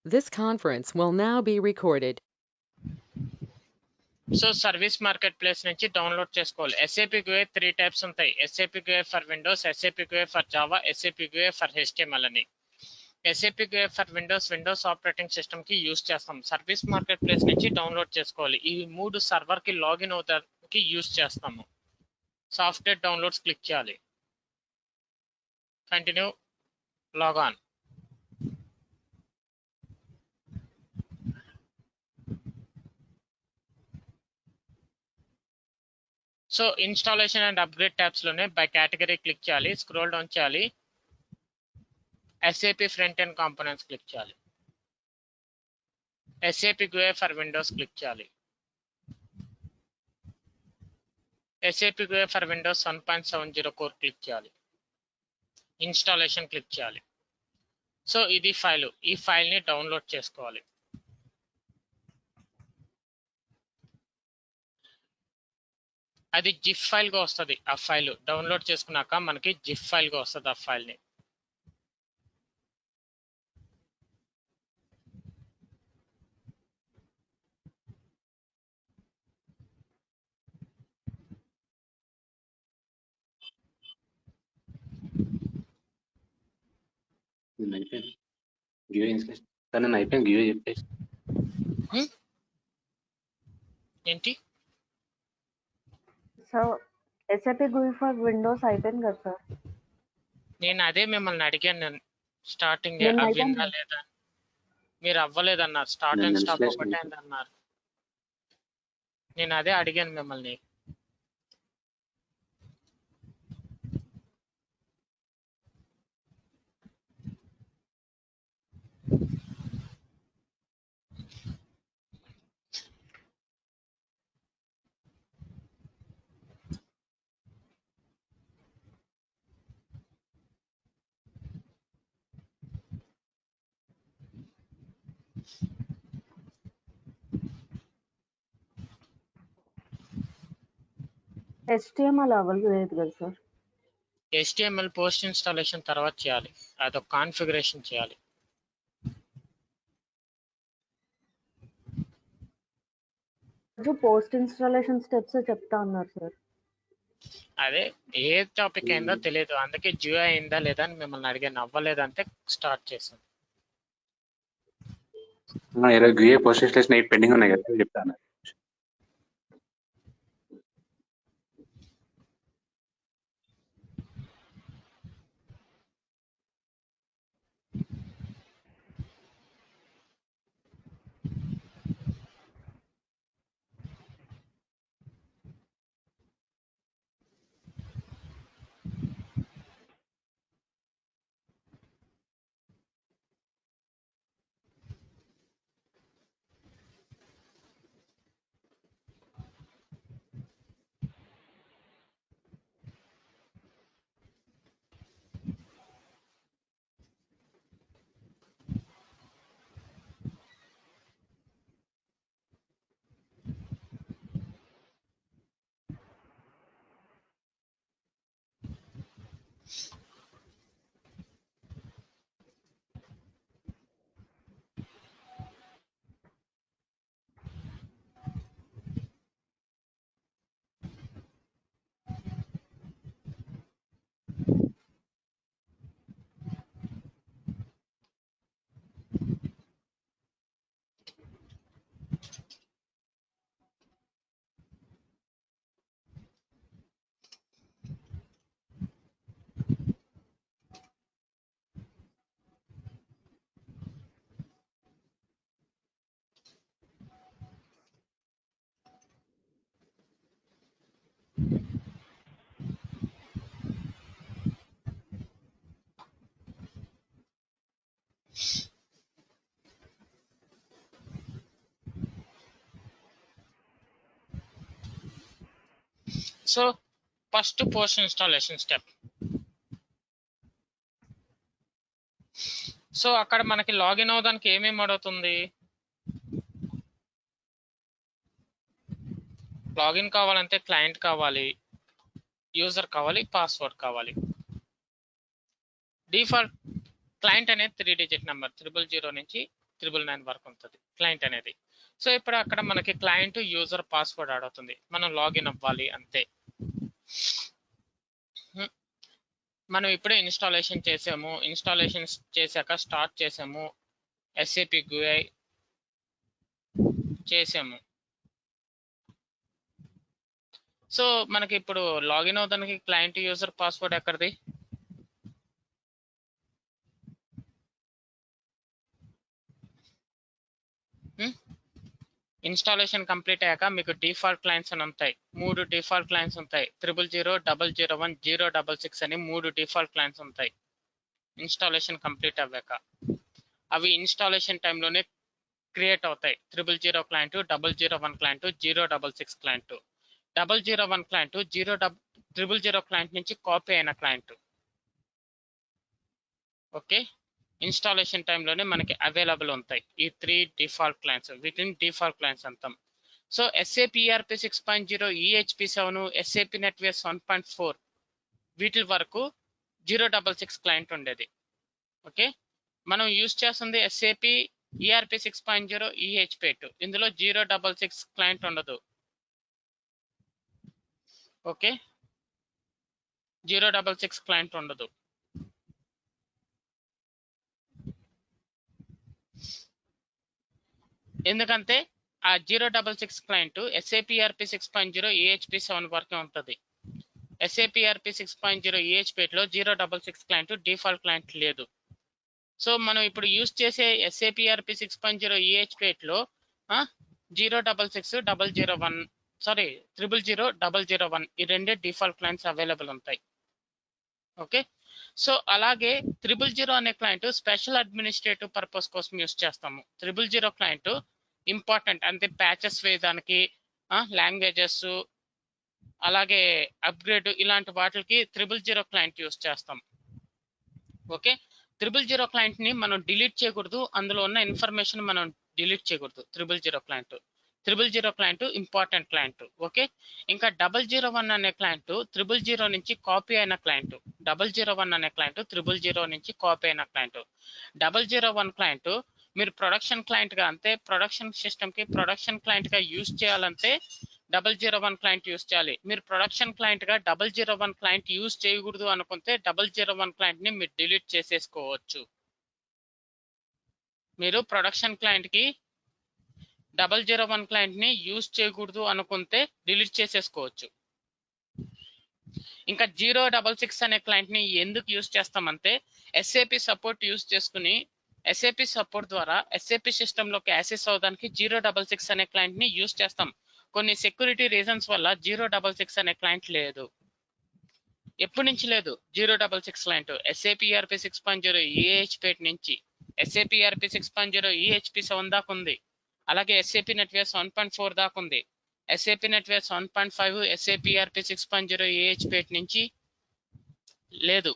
This conference will now be recorded. So service market place నుంచి download చేసుకోవాలి. SAP GUI 3 types ఉంటాయి. SAP GUI for Windows, SAP GUI for Java, SAP GUI for HTML అని. SAP GUI for Windows operating system కి use చేస్తాం. Service market place నుంచి download చేసుకోవాలి. ఈ 3 server కి లాగిన్ అవుతానికి యూస్ చేస్తాము. సాఫ్ట్వేర్ డౌన్లోడ్స్ క్లిక్ చేయాలి. Continue log on. So installation and upgrade tabs లోనే బై కేటగిరీ క్లిక్ చేయాలి. స్క్రోల్ డౌన్ చేయాలి. SAP front end components click చేయాలి. SAP GUI for Windows click చేయాలి. SAP GUI for Windows 1.70 core click చేయాలి. Installation click చేయాలి. So ఇది file. ఈ file ని డౌన్లోడ్ చేసుకోవాలి. అది జిప్ ఫైల్ గా వస్తుంది. ఆ ఫైల్ డౌన్లోడ్ చేసుకున్నాక మనకి జిప్ ఫైల్ గా వస్తుంది. ఆ ఫైల్ ని ఏంటి sir SAP GUI for Windows అయిపోయింది కదా సార్? నేను అదే మిమ్మల్ని అడిగాను. స్టార్టింగ్ నేను అవ్విందా అయిపోయింది. లేదా? మీరు అవ్వలేదన్నారు. స్టార్ట్ అండ్ స్టాప్ ఒకటే అన్నారు. నేను అదే అడిగాను మిమ్మల్ని. HTML అవ్వలేదు కదా సార్? HTML పోస్ట్ ఇన్స్టాలేషన్ తర్వాత చేయాలి. అదొక కాన్ఫిగరేషన్ చేయాలి. పోస్ట్ ఇన్స్టాలేషన్ స్టెప్స్ చెప్తా ఉన్నారు సార్. అదే ఏ టాపిక్ అయిందో తెలియదు. అందుకే GUI అయిందా లేదా అని మిమ్మల్ని అడిగాను. అవ్వలేదంటే స్టార్ట్ చేశాను. ఈరోజు GUI పోస్ట్ ఇన్స్టాలేషన్ 8 పెండింగ్ ఉన్నాయి కదా చెప్తాను. So first post installation step. So అక్కడ మనకి లాగిన్ అవడానికి ఏమేమి అడుగుతుంది? లాగిన్ కావాలంటే క్లయింట్ కావాలి, యూజర్ కావాలి, పాస్వర్డ్ కావాలి. డిఫాల్ట్ క్లయింట్ అనేది 3 డిజిట్ నెంబర్ 000 నుంచి 999 వరకు ఉంటుంది క్లయింట్ అనేది. సో ఇప్పుడు అక్కడ మనకి క్లయింట్ యూజర్ పాస్వర్డ్ అడుగుతుంది, మనం లాగిన్ అవ్వాలి అంతే. మనం ఇప్పుడే ఇన్స్టాలేషన్ చేసాము, ఇన్స్టాలేషన్ చేశాక స్టార్ట్ చేసాము, SAP GUI చేసాము. సో మనకి ఇప్పుడు లాగిన్ అవడానికి క్లయింట్ యూజర్ పాస్వర్డ్ ఎక్కడిది? ఇన్స్టాలేషన్ కంప్లీట్ అయ్యాక మీకు డిఫాల్ట్ క్లయింట్స్ అని ఉంటాయి, 3 డిఫాల్ట్ క్లయింట్స్ ఉంటాయి. 000, 001, 066 అని 3 డిఫాల్ట్ క్లయింట్స్ ఉంటాయి ఇన్స్టాలేషన్ కంప్లీట్ అవ్వాక. అవి ఇన్స్టాలేషన్ టైంలోనే క్రియేట్ అవుతాయి. 000 client, 001 client, 066 client. 001 client 000 client నుంచి కాపీ అయిన క్లయింట్. ఓకే, ఇన్స్టాలేషన్ టైంలోనే మనకి అవైలబుల్ ఉంటాయి ఈ 3 డిఫాల్ట్ క్లయింట్స్. వీటిని డిఫాల్ట్ క్లయింట్స్ అంటాం. So SAP ERP 6.0, EHP7, SAP NetWeaves 1.4 వీటి వరకు 066 క్లయింట్ ఉండేది. ఓకే, మనం యూజ్ చేస్తుంది SAP ERP 6.0, EHP8. ఇందులో 066 క్లయింట్ ఉండదు. ఓకే, 066 క్లయింట్ ఉండదు. ఎందుకంటే ఆ 066 క్లయింట్ SAP ERP 6.0, EHP7 వరకే ఉంటుంది. SAP ERP 6.0, EHP8లో 066 client default client లేదు. సో మనం ఇప్పుడు యూజ్ చేసే SAP ERP 6.0, EHP8లో 066, 001 సారీ 000, 001 ఈ రెండే డిఫాల్ట్ క్లయింట్స్ అవైలబుల్ ఉంటాయి. ఓకే, సో అలాగే 000 అనే క్లయింట్ స్పెషల్ అడ్మినిస్ట్రేటివ్ పర్పస్ కోసం యూజ్ చేస్తాము. 000 క్లయింట్ ఇంపార్టెంట్ అంటే ప్యాచెస్ వేయడానికి, లాంగ్వేజెస్, అలాగే అప్గ్రేడ్ ఇలాంటి వాటికి 000 క్లయింట్ యూజ్ చేస్తాం. ఓకే, 000 క్లయింట్ ని మనం డిలీట్ చేయకూడదు, అందులో ఉన్న ఇన్ఫర్మేషన్ మనం డిలీట్ చేయకూడదు. 000 client 000 client important client. Okay, ఇంకా 001 అనే క్లయింట్ 000 నుంచి కాపీ అయిన క్లయింట్. 001 అనే క్లయింట్ 000 నుంచి కాపీ అయిన క్లయింట్. 001 క్లయింట్ మీరు ప్రొడక్షన్ క్లయింట్ గా అంటే ప్రొడక్షన్ సిస్టమ్ కి ప్రొడక్షన్ క్లయింట్ గా యూజ్ చేయాలంటే 001 క్లయింట్ యూజ్ చేయాలి. మీరు ప్రొడక్షన్ క్లయింట్ గా 001 క్లయింట్ యూజ్ చేయకూడదు అనుకుంటే 001 క్లయింట్ ని మీరు డిలీట్ చేసేసుకోవచ్చు. మీరు ప్రొడక్షన్ క్లయింట్ కి 001 క్లయింట్ ని యూజ్ చేయకూడదు అనుకుంటే డిలీట్ చేసేసుకోవచ్చు. ఇంకా 066 అనే క్లయింట్ ని ఎందుకు యూజ్ చేస్తామంటే SAP సపోర్ట్ యూజ్ చేసుకుని SAP సపోర్ట్ ద్వారా SAP సిస్టమ్ లోకి యాక్సెస్ అవడానికి 066 అనే క్లయింట్ ని యూజ్ చేస్తాం. కొన్ని సెక్యూరిటీ రీజన్స్ వల్ల 066 అనే క్లయింట్ లేదు. ఎప్పటి నుంచి లేదు 066 క్లయింట్? SAP ERP 6.0, EHP8 నుంచి SAP ERP 6.0, EHP7 దాకా ఉంది. అలాగే SAP NetWeaves 1.4 దాకా ఉంది. SAP NetWeaves 1.5, SAP ERP 6.0, EHP8 నుంచి లేదు.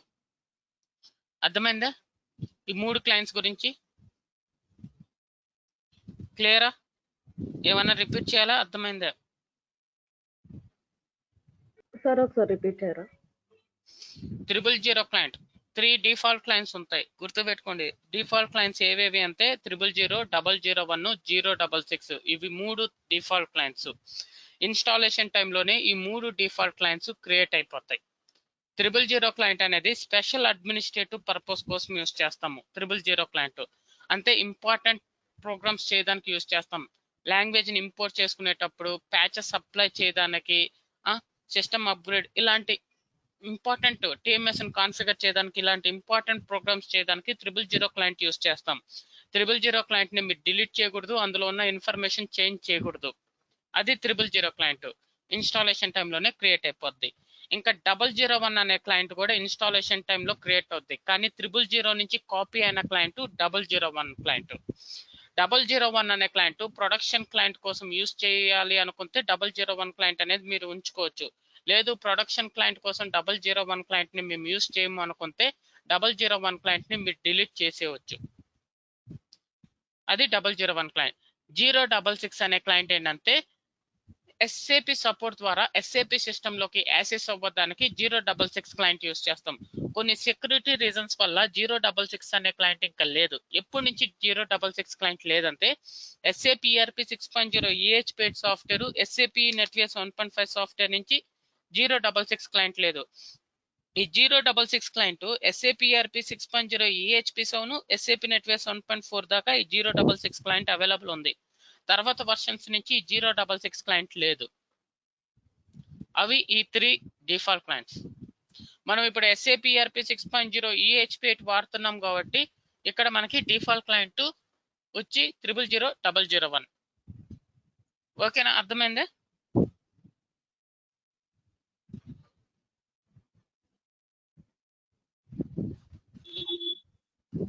అర్థమైందా ఈ 3 క్లయింట్స్ గురించి? క్లియరా? ఏమన్నా రిపీట్ చేయాలా? అర్థమైందా? సార్ ఒకసారి రిపీట్ చేయరా? 000 క్లయింట్ 3 డిఫాల్ట్ క్లయింట్స్ ఉంటాయి, గుర్తుపెట్టుకోండి. డిఫాల్ట్ క్లయింట్స్ ఏవేవి అంటే 000, 001, 066 ఇవి 3 డిఫాల్ట్ క్లయింట్స్. ఇన్స్టాలేషన్ టైంలోనే ఈ 3 డిఫాల్ట్ క్లయింట్స్ క్రియేట్ అయిపోతాయి. 000 క్లయింట్ అనేది స్పెషల్ అడ్మినిస్ట్రేటివ్ పర్పస్ కోసం యూజ్ చేస్తాము. 000 క్లయింట్ అంటే ఇంపార్టెంట్ ప్రోగ్రామ్స్ చేయడానికి యూజ్ చేస్తాం. లాంగ్వేజ్ ని ఇంపోర్ట్ చేసుకునేటప్పుడు, ప్యాచెస్ అప్లై చేయడానికి, సిస్టమ్ అప్గ్రేడ్ ఇలాంటి ఇంపార్టెంట్ TMS కాన్ఫిగర్ చేయడానికి, ఇలాంటి ఇంపార్టెంట్ ప్రోగ్రామ్స్ చేయడానికి 000 క్లయింట్ యూజ్ చేస్తాం. 000 క్లయింట్ ని మీరు డిలీట్ చేయకూడదు, అందులో ఉన్న ఇన్ఫర్మేషన్ చేంజ్ చేయకూడదు. అది 000 క్లయింట్ ఇన్స్టాలేషన్ టైంలోనే క్రియేట్ అయిపోద్ది. ఇంకా 001 అనే క్లయింట్ కూడా ఇన్స్టాలేషన్ టైంలో క్రియేట్ అవుద్ది, కానీ 000 నుంచి కాపీ అయిన క్లయింట్ 001 క్లయింట్. 001 అనే క్లయింట్ ప్రొడక్షన్ క్లయింట్ కోసం యూజ్ చేయాలి అనుకుంటే 001 క్లయింట్ అనేది మీరు ఉంచుకోవచ్చు. లేదు ప్రొడక్షన్ క్లయింట్ కోసం 001 క్లయింట్ ని మేము యూజ్ చేయము అనుకుంటే 001 క్లయింట్ ని మీరు డిలీట్ చేసేయచ్చు. అది 001 క్లయింట్. 066 అనే క్లయింట్ ఏంటంటే ఎస్ఏపి సపోర్ట్ ద్వారా ఎస్ఏపి సిస్టమ్ లోకి యాక్సెస్ అవ్వడానికి 066 క్లయింట్ యూస్ చేస్తాం. కొన్ని సెక్యూరిటీ రీజన్స్ వల్ల 066 అనే క్లయింట్ ఇంకా లేదు. ఎప్పటి నుంచి 066 క్లయింట్ లేదంటే SAP ERP 6.0 EHP software, SAP NetWeavers 1.5 software నుంచి 066 క్లయింట్ లేదు. ఈ 066 క్లయింట్ ఎస్ఏపి ఈఆర్పి 6.0 EHP సోను, ఎస్ఏపి నెట్వేర్స్ 1.4 దాకా ఈ 066 క్లయింట్ అవైలబుల్ ఉంది. తర్వాత వర్షన్స్ నుంచి 066 క్లయింట్ లేదు. అవి ఈ 3 డిఫాల్ట్ క్లయింట్స్. మనం ఇప్పుడు ఎస్ఏపి ఈఆర్పి 6.0 EHP వాడుతున్నాం కాబట్టి ఇక్కడ మనకి డిఫాల్ట్ క్లయింట్ వచ్చి 000001. ఓకేనా, అర్థమైందే?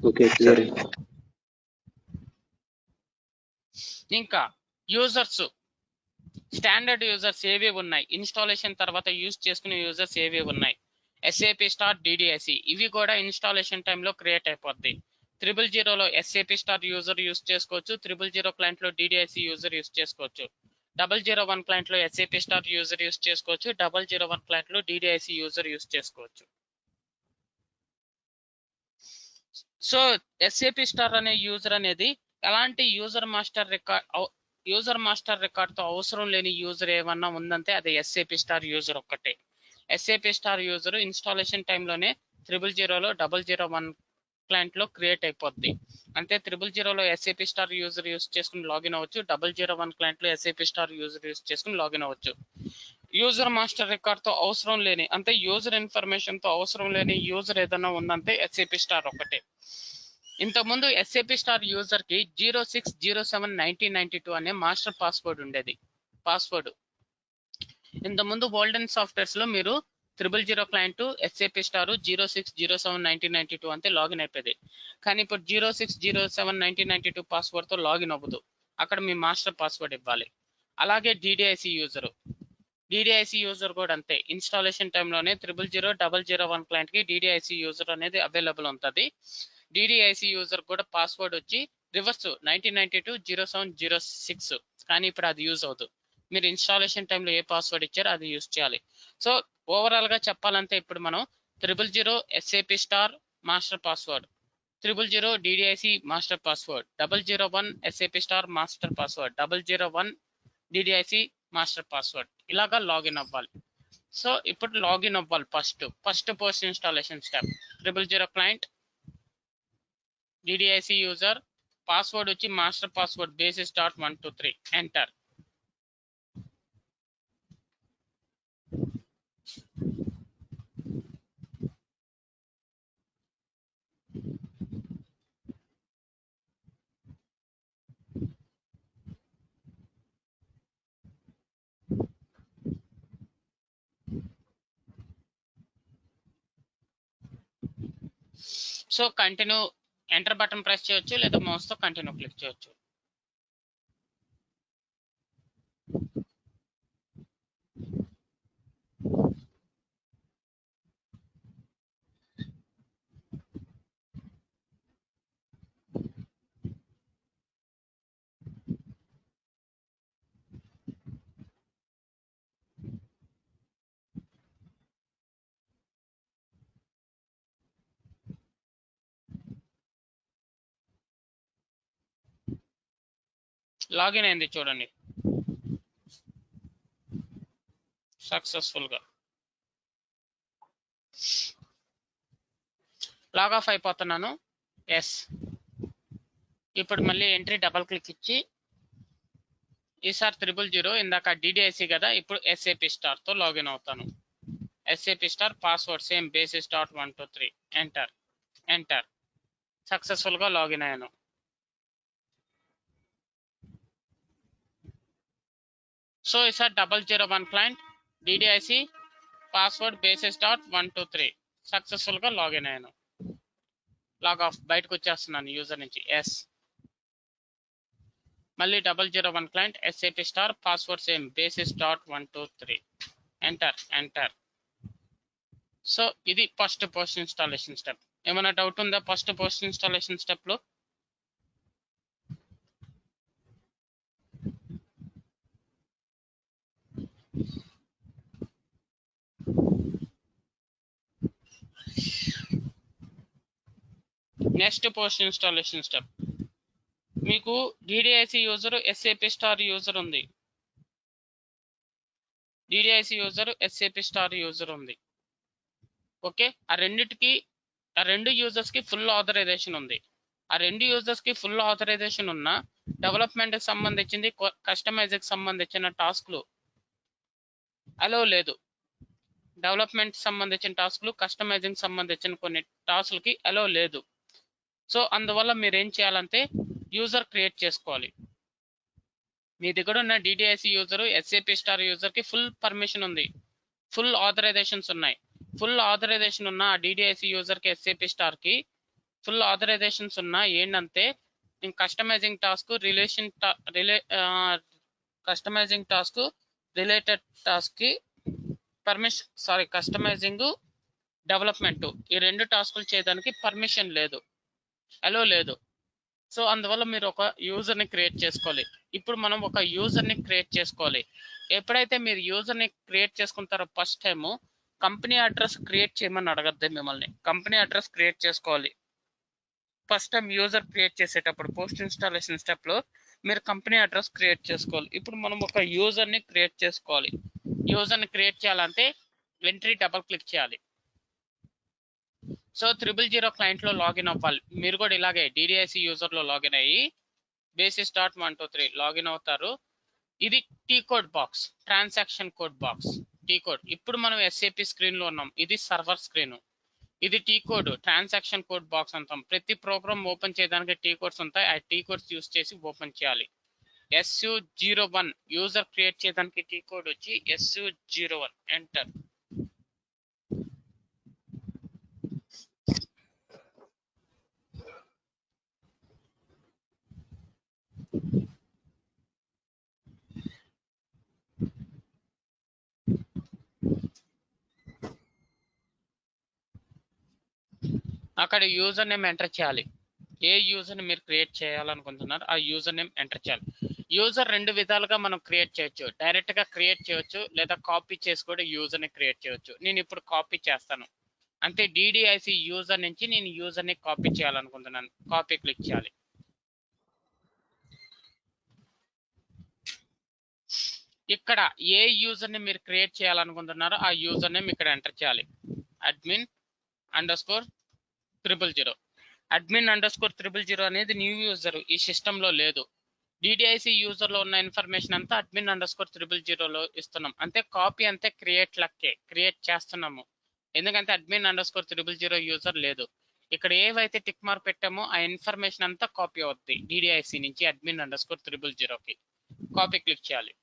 Okay, clear. ఇంకా యూజర్స్, స్టాండర్డ్ యూజర్స్ ఏవి ఉన్నాయి, ఇన్స్టాలేషన్ తర్వాత యూజ్ చేసుకునే యూజర్స్ ఏవి ఉన్నాయి. ఎస్ఏపి స్టార్ డిడిఐసి ఇవి కూడా ఇన్స్టాలేషన్ టైంలో క్రియేట్ అయిపోద్ది. 000లో ఎస్ఏపి స్టార్ యూజర్ యూజ్ చేసుకోవచ్చు, 000 క్లయింట్లో డిడిఐసి యూజర్ యూజ్ చేసుకోవచ్చు, 001 క్లయింట్లో ఎస్ఏపి స్టార్ యూజర్ యూజ్ చేసుకోవచ్చు, 001 క్లయింట్లో డిడిఐసి యూజర్ యూజ్ చేసుకోవచ్చు. సో ఎస్ఏపి స్టార్ అనే యూజర్ అనేది ఎలాంటి యూజర్ మాస్టర్ రికార్డ్ తో అవసరం లేని యూజర్ ఏమన్నా ఉందంటే అది ఎస్ఏపి స్టార్ యూజర్ ఒక్కటే. ఎస్ఏపి స్టార్ యూజర్ ఇన్స్టాలేషన్ టైంలోనే 000లో 001 క్లయింట్ లో క్రియేట్ అయిపోద్ది. అంటే 000లో ఎస్ఏపి స్టార్ యూజర్ యూజ్ చేసుకుని లాగిన్ అవ్వచ్చు, 001 క్లయింట్ లో ఎస్ఏపి స్టార్ యూజర్ యూజ్ చేసుకుని లాగిన్ అవ్వచ్చు. యూజర్ మాస్టర్ రికార్డ్ తో అవసరం లేని, అంటే యూజర్ ఇన్ఫర్మేషన్ తో అవసరం లేని యూజర్ ఏదైనా ఉందంటే ఎస్ఏపి స్టార్ ఒకటే. ఇంతకుముందు ఎస్ఏపి స్టార్ యూజర్ కి 06071992 అనే మాస్టర్ పాస్వర్డ్ ఉండేది. పాస్వర్డ్ ఇంతకుముందు ఓల్డెన్ సాఫ్ట్వేర్స్ లో మీరు 000 క్లయింట్ ఎస్ఏపి స్టార్ 06071992 అంటే లాగిన్ అయిపోయింది. కానీ ఇప్పుడు 06071992 పాస్వర్డ్ తో లాగిన్ అవ్వదు, అక్కడ మీ మాస్టర్ పాస్వర్డ్ ఇవ్వాలి. అలాగే డిడిఐసి యూజర్ కూడా అంతే. ఇన్స్టాలేషన్ టైంలోనే 00001 క్లయింట్ కి డిడిఐసి యూజర్ అనేది అవైలబుల్ ఉంటుంది. డిడిఐసి యూజర్ కూడా పాస్వర్డ్ వచ్చి రివర్స్ 19920706, కానీ ఇప్పుడు అది యూజ్ అవుతుంది. మీరు ఇన్స్టాలేషన్ టైంలో ఏ పాస్వర్డ్ ఇచ్చారో అది యూజ్ చేయాలి. సో ఓవరాల్ గా చెప్పాలంటే ఇప్పుడు మనం 000 SAP star master password, 000 DDIC master password, 001 SAP star master password, 001 DDIC master password ఇలాగా లాగిన్ అవ్వాలి. సో ఇప్పుడు లాగిన్ అవ్వాలి. First post installation step 000 client, DDIC user, password వచ్చి master password basis.123, enter. So continue enter button press చేయొచ్చు, లేదా mouse తో continue click చేయొచ్చు. Login అయింది చూడండి సక్సెస్ఫుల్ గా. లాగ్ ఆఫ్ అయిపోతున్నాను. ఎస్. ఇప్పుడు మళ్ళీ ఎంట్రీ డబల్ క్లిక్ ఇచ్చి ఈసారి 000 ఇందాక డిడిఐసి కదా, ఇప్పుడు ఎస్ఏపి స్టార్ తో లాగిన్ అవుతాను. SAP star password same basis.123, enter. Successful గా లాగిన్ అయ్యాను. సో ఈసారి 001 క్లయింట్, డిడిఐసి, పాస్వర్డ్ basis.123 సక్సెస్ఫుల్ గా లాగిన్ అయ్యాను. లాగ్ ఆఫ్, బయటకు వచ్చేస్తున్నాను యూజర్ నుంచి. ఎస్. మళ్ళీ 001 client, SAP star, password same basis.123, enter. So ఇది ఫస్ట్ పోస్ట్ ఇన్స్టాలేషన్ స్టెప్. ఏమైనా డౌట్ ఉందా ఫస్ట్ పోస్ట్ ఇన్స్టాలేషన్ స్టెప్ లో? Next post installation step. మీకు డిడిఐసి యూజర్, ఎస్ఏపి స్టార్ యూజర్ ఉంది. డిడిఐసి యూజర్, ఎస్ఏపి స్టార్ యూజర్ ఉంది. Okay, ఆ రెండు యూజర్స్ కి ఫుల్ ఆథరైజేషన్ ఉంది. ఆ రెండు యూజర్స్ కి ఫుల్ ఆథరైజేషన్ ఉన్న డెవలప్మెంట్ కి సంబంధించింది, కస్టమైజ్ కి సంబంధించిన టాస్క్లు అలో లేదు. డెవలప్మెంట్ సంబంధించిన టాస్క్లు, కస్టమైజింగ్ సంబంధించిన కొన్ని టాస్క్లకి అలో లేదు. సో అందువల్ల మీరు ఏం చేయాలంటే యూజర్ క్రియేట్ చేసుకోవాలి. మీ దగ్గర ఉన్న డిడిఐసి యూజర్, ఎస్ఏపి స్టార్ యూజర్ కి ఫుల్ పర్మిషన్ ఉంది, ఫుల్ ఆథరైజేషన్స్ ఉన్నాయి. ఫుల్ ఆథరైజేషన్ ఉన్న ఆ డిడిఐసి యూజర్ కి, ఎస్ఏపి స్టార్ కి ఫుల్ ఆథరైజేషన్స్ ఉన్న ఏంటంటే customising task, customising task, related task కి కస్టమైజింగ్, డెవలప్మెంట్, ఈ రెండు టాస్కులు చేయడానికి పర్మిషన్ లేదు, అలో లేదు. సో అందువల్ల మీరు ఒక యూజర్ని క్రియేట్ చేసుకోవాలి. ఇప్పుడు మనం ఒక యూజర్ని క్రియేట్ చేసుకోవాలి. ఎప్పుడైతే మీరు యూజర్ని క్రియేట్ చేసుకుంటారో first time company address create చేయమని అడగద్దు మిమ్మల్ని. కంపెనీ అడ్రస్ క్రియేట్ చేసుకోవాలి. ఫస్ట్ టైం యూజర్ క్రియేట్ చేసేటప్పుడు పోస్ట్ ఇన్స్టాలేషన్ స్టెప్లో మీరు కంపెనీ అడ్రస్ క్రియేట్ చేసుకోవాలి. ఇప్పుడు మనం ఒక యూజర్ని క్రియేట్ చేసుకోవాలి. యూజర్ని క్రియేట్ చేయాలంటే ఎంట్రీ డబల్ క్లిక్ చేయాలి. సో 000 క్లయింట్లో లాగిన్ అవ్వాలి. మీరు కూడా ఇలాగే డిడిఐసి యూజర్లో లాగిన్ అయ్యి basis.123 లాగిన్ అవుతారు. ఇది T code box, transaction code box, T code. ఇప్పుడు మనం ఎస్ఏపి స్క్రీన్లో ఉన్నాం, ఇది సర్వర్ స్క్రీన్. ఇది T code, transaction code box అంటాం. ప్రతి ప్రోగ్రామ్ ఓపెన్ చేయడానికి టీ కోడ్స్ ఉంటాయి. ఆ టీ కోడ్స్ యూస్ చేసి ఓపెన్ చేయాలి. SU01 యూజర్ క్రియేట్ చేయడానికి టీ కోడ్ వచ్చి SU01 ఎంటర్. అక్కడ యూజర్ నేమ్ ఎంటర్ చేయాలి. ఏ యూజర్ని మీరు క్రియేట్ చేయాలనుకుంటున్నారు ఆ యూజర్ నేమ్ ఎంటర్ చేయాలి. యూజర్ రెండు విధాలుగా మనం క్రియేట్ చేయొచ్చు. డైరెక్ట్గా క్రియేట్ చేయొచ్చు, లేదా కాపీ చేసి కూడా యూజర్ని క్రియేట్ చేయొచ్చు. నేను ఇప్పుడు కాపీ చేస్తాను. అంటే డిడిఐసి యూజర్ నుంచి నేను యూజర్ని కాపీ చేయాలనుకుంటున్నాను. కాపీ క్లిక్ చేయాలి. ఇక్కడ ఏ యూజర్ని మీరు క్రియేట్ చేయాలనుకుంటున్నారో ఆ యూజర్ నేమ్ ఇక్కడ ఎంటర్ చేయాలి. admin_000. admin_000 అనేది న్యూ యూజర్, ఈ సిస్టంలో లేదు. డిడిఐసి యూజర్లో ఉన్న ఇన్ఫర్మేషన్ అంతా admin_000లో ఇస్తున్నాం. అంటే కాపీ అంతే క్రియేట్ లక్కే, క్రియేట్ చేస్తున్నాము. ఎందుకంటే admin_000 యూజర్ లేదు. ఇక్కడ ఏవైతే టిక్ మార్క్ పెట్టామో ఆ ఇన్ఫర్మేషన్ అంతా కాపీ అవుద్ది. డిడిఐసి నుంచి admin_000కి కాపీ క్లిక్ చేయాలి.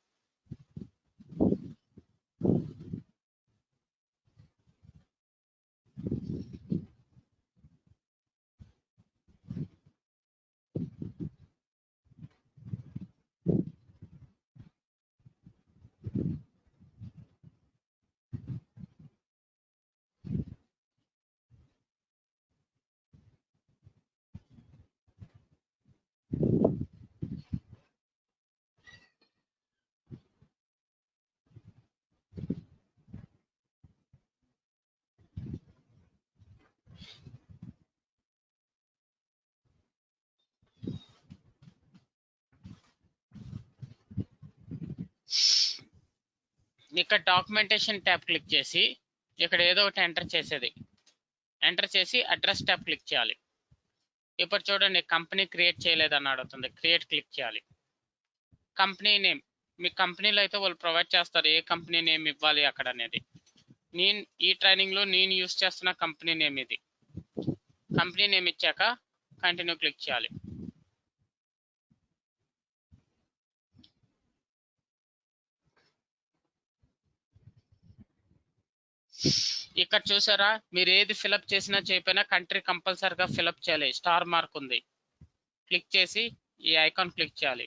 ఇక్కడ డాక్యుమెంటేషన్ ట్యాబ్ క్లిక్ చేసి ఇక్కడ ఏదో ఒకటి ఎంటర్ చేసేది, ఎంటర్ చేసి అడ్రస్ ట్యాబ్ క్లిక్ చేయాలి. ఇప్పుడు చూడండి కంపెనీ క్రియేట్ చేయలేదని అడుగుతుంది. క్రియేట్ క్లిక్ చేయాలి. కంపెనీ నేమ్, మీ కంపెనీలో అయితే వాళ్ళు ప్రొవైడ్ చేస్తారు ఏ కంపెనీ నేమ్ ఇవ్వాలి అక్కడ అనేది. నేను ఈ ట్రైనింగ్లో నేను యూస్ చేస్తున్న కంపెనీ నేమ్ ఇది. కంపెనీ నేమ్ ఇచ్చాక కంటిన్యూ క్లిక్ చేయాలి. ఇక్కడ చూసారా, మీరు ఏది ఫిలప్ చేసినా చేయకపోయినా కంట్రీ కంపల్సరీగా ఫిలప్ చేయాలి. స్టార్ మార్క్ ఉంది, క్లిక్ చేసి ఈ ఐకాన్ క్లిక్ చేయాలి.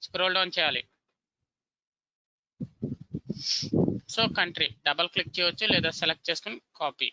స్క్రోల్ డౌన్ చేయాలి. సో కంట్రీ డబల్ క్లిక్ చేయవచ్చు, లేదా సెలెక్ట్ చేసుకుని కాపీ.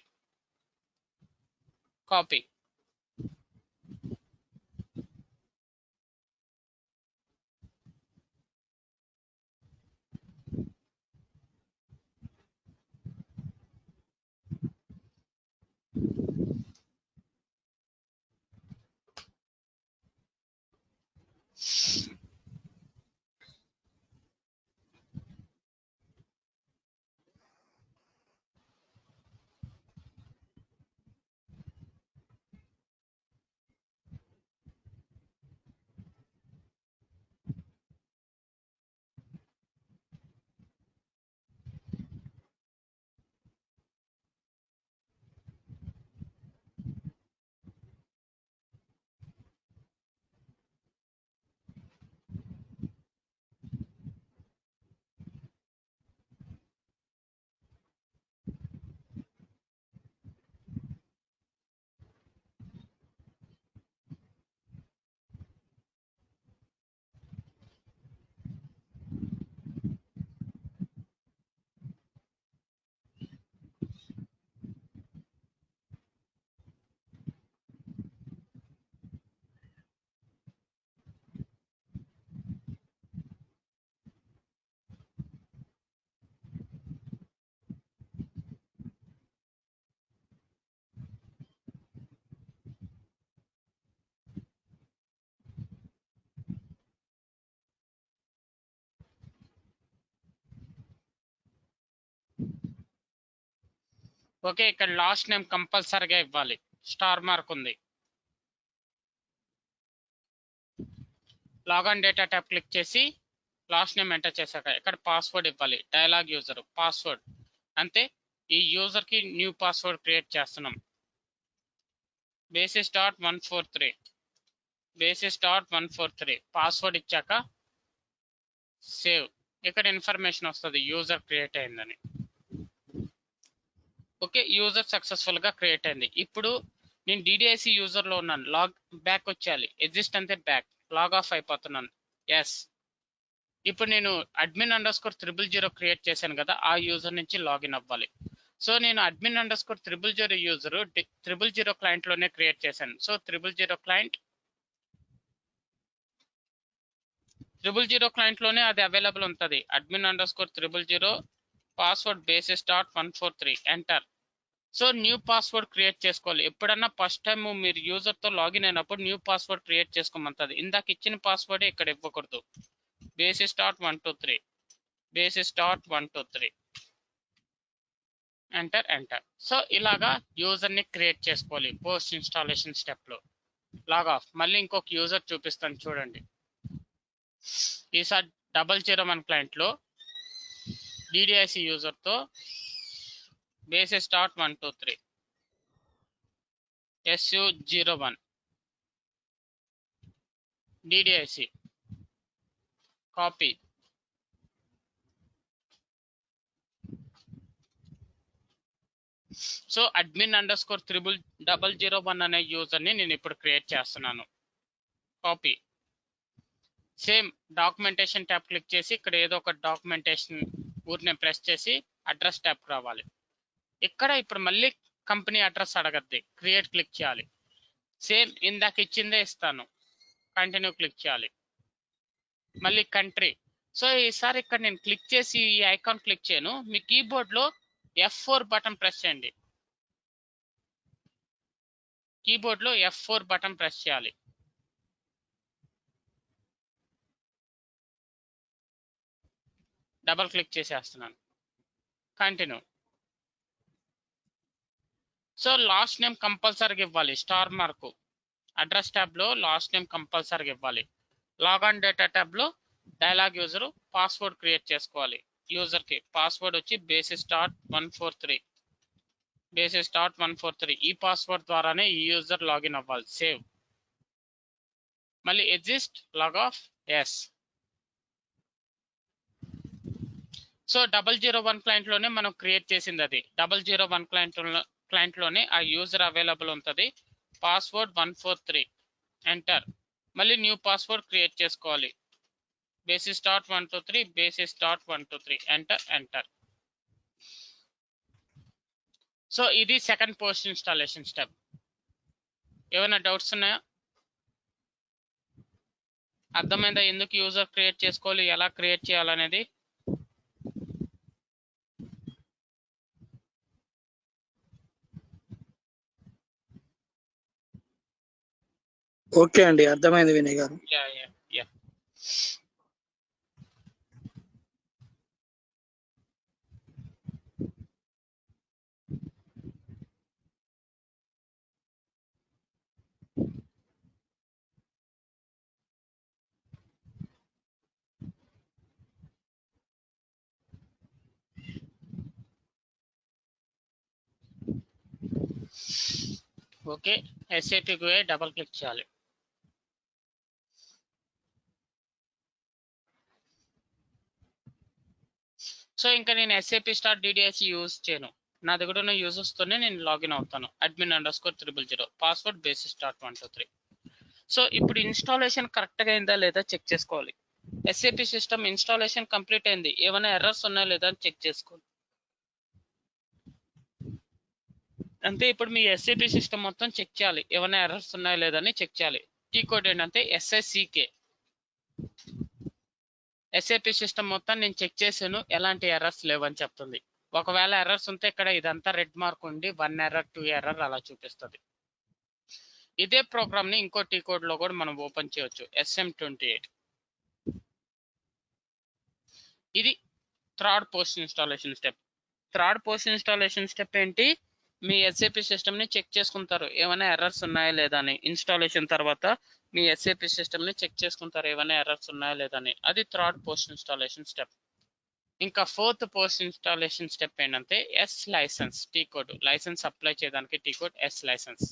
ఓకే, ఇక్కడ లాస్ట్ నేమ్ కంపల్సరీగా ఇవ్వాలి, స్టార్ మార్క్ ఉంది. లాగిన్ డేటా ట్యాబ్ క్లిక్ చేసి లాస్ట్ నేమ్ ఎంటర్ చేశాక ఇక్కడ పాస్వర్డ్ ఇవ్వాలి, డైలాగ్ యూజర్ పాస్వర్డ్. అంతే, ఈ యూజర్కి న్యూ పాస్వర్డ్ క్రియేట్ చేస్తున్నాం. basis.143 basis.143 పాస్వర్డ్ ఇచ్చాక సేవ్. ఇక్కడ ఇన్ఫర్మేషన్ వస్తుంది యూజర్ క్రియేట్ అయిందని. ఓకే, యూజర్ సక్సెస్ఫుల్ గా క్రియేట్ అయింది. ఇప్పుడు నేను డిడిఐసి యూజర్ లో ఉన్నాను, లాగ్ బ్యాక్ వచ్చేయాలి, ఎగ్జిస్ట్ అంతే బ్యాక్, లాగ్ ఆఫ్ అయిపోతున్నాను. ఎస్, ఇప్పుడు నేను admin_000 క్రియేట్ చేశాను కదా, ఆ యూజర్ నుంచి లాగిన్ అవ్వాలి. సో నేను admin_000 యూజర్ 000 క్లయింట్ లోనే క్రియేట్ చేశాను. సో 000 క్లయింట్ 000 క్లయింట్ లోనే అది అవైలబుల్ ఉంటుంది. admin_000 password basis.143 enter. So new password create చేసుకోవాలి. ఎప్పుడన్నా ఫస్ట్ టైం మీరు యూజర్ తో లాగిన్ అయినప్పుడు న్యూ పాస్వర్డ్ క్రియేట్ చేసుకోమంటుంది. ఇందాక ఇచ్చిన పాస్వర్డ్ ఇక్కడ ఇవ్వకూడదు. basis.123 enter enter. సో ఇలాగా యూజర్ ని క్రియేట్ చేసుకోవాలి పోస్ట్ ఇన్స్టాలేషన్ స్టెప్ లో. Log off. మళ్ళీ ఇంకొక యూజర్ చూపిస్తాను చూడండి. ఈసారి 001 క్లయింట్ లో డిడిఐసి యూజర్ తో basis.123 su01 డిడిఐసి copy. So admin_001 అనే యూజర్ ని నేను ఇప్పుడు క్రియేట్ చేస్తున్నాను. Copy. Same documentation tab click చేసి ఇక్కడ ఏదో ఒక డాక్యుమెంటేషన్ ఊరిని ప్రెస్ చేసి అడ్రస్ ట్యాబ్ రావాలి. ఇక్కడ ఇప్పుడు మళ్ళీ కంపెనీ అడ్రస్ అడగద్ది, క్రియేట్ క్లిక్ చేయాలి. సేమ్ ఇందాక ఇచ్చిందే ఇస్తాను, కంటిన్యూ క్లిక్ చేయాలి. మళ్ళీ కంట్రీ. సో ఈసారి ఇక్కడ నేను క్లిక్ చేసి ఈ ఐకాన్ క్లిక్ చేయను, మీ కీబోర్డ్ లో F4 బటన్ ప్రెస్ చేయండి. కీబోర్డ్ లో F4 బటన్ ప్రెస్ చేయాలి. డబల్ క్లిక్ చేసేస్తున్నాను, కంటిన్యూ. సో లాస్ట్ నేమ్ కంపల్సరీగా ఇవ్వాలి, స్టార్ మార్కు. అడ్రస్ ట్యాబ్ లో లాస్ట్ నేమ్ కంపల్సరీగా ఇవ్వాలి. లాగిన్ డేటా ట్యాబ్ లో డైలాగ్ యూజర్ పాస్వర్డ్ క్రియేట్ చేసుకోవాలి. యూజర్ కి పాస్వర్డ్ వచ్చి basis.143 ఈ పాస్వర్డ్ ద్వారానే ఈ యూజర్ లాగిన్ అవ్వాలి. సేవ్. మళ్ళీ exist, log off, yes. So 001 client లోనే మనం క్రియేట్ చేసింది అది. 001 క్లయింట్ లోనే ఆ యూజర్ అవైలబుల్ ఉంటుంది. Password 143 enter. మళ్ళీ న్యూ పాస్వర్డ్ క్రియేట్ చేసుకోవాలి. basis.123 enter enter. సో ఇది సెకండ్ పోస్ట్ ఇన్స్టాలేషన్ స్టెప్. ఏమైనా డౌట్స్ ఉన్నాయా? అర్థమైందా ఎందుకు యూజర్ క్రియేట్ చేసుకోవాలి, ఎలా క్రియేట్ చేయాలనేది? ఓకే అండి, అర్థమైంది వినయ్ గారు. Yeah yeah yeah. Okay, SAP GUI double click చేయాలి. సో ఇంకా నేను SAP స్టార్ DDIC యూజ్ చేయను, నా దగ్గర ఉన్న యూజర్స్ తోనే నేను లాగిన్ అవుతాను. admin_000 password basis.123. సో ఇప్పుడు ఇన్స్టాలేషన్ కరెక్ట్ గా అయిందా లేదా చెక్ చేసుకోవాలి. SAP సిస్టమ్ ఇన్స్టాలేషన్ కంప్లీట్ అయింది, ఏమైనా ఎర్రర్స్ ఉన్నాయా లేదా అని చెక్ చేసుకోవాలి. అంతే, ఇప్పుడు మీ SAP సిస్టమ్ మొత్తం చెక్ చేయాలి, ఏమైనా ఎర్రర్స్ ఉన్నాయా లేదా అని చెక్ చేయాలి. కీ కోడ్ ఏంటంటే SICK. SAP సిస్టమ్ మొత్తం నేను చెక్ చేశాను, ఎలాంటి ఎర్రర్స్ లేవని చెప్తుంది. ఒకవేళ ఎర్రర్స్ ఉంటే ఇక్కడ ఇదంతా రెడ్ మార్క్ ఉండి 1 ఎర్రర్ 2 ఎర్రర్ అలా చూపిస్తుంది. ఇదే ప్రోగ్రామ్ ని ఇంకో టీ కోడ్ లో కూడా మనం ఓపెన్ చేయొచ్చు, SM28. ఇది third post installation step. Third post installation step ఏంటి? మీ ఎస్ఏపి సిస్టమ్ని చెక్ చేసుకుంటారు ఏమైనా ఎర్రర్స్ ఉన్నాయా లేదా అని. ఇన్స్టాలేషన్ తర్వాత మీ ఎస్ఏపి సిస్టమ్ని చెక్ చేసుకుంటారు ఏమైనా ఎర్రర్స్ ఉన్నాయా లేదా అని. అది థర్డ్ పోస్ట్ ఇన్స్టాలేషన్ స్టెప్. ఇంకా ఫోర్త్ పోస్ట్ ఇన్స్టాలేషన్ స్టెప్ ఏంటంటే S license T code. License apply చేయడానికి టీ కోడ్ ఎస్ లైసెన్స్.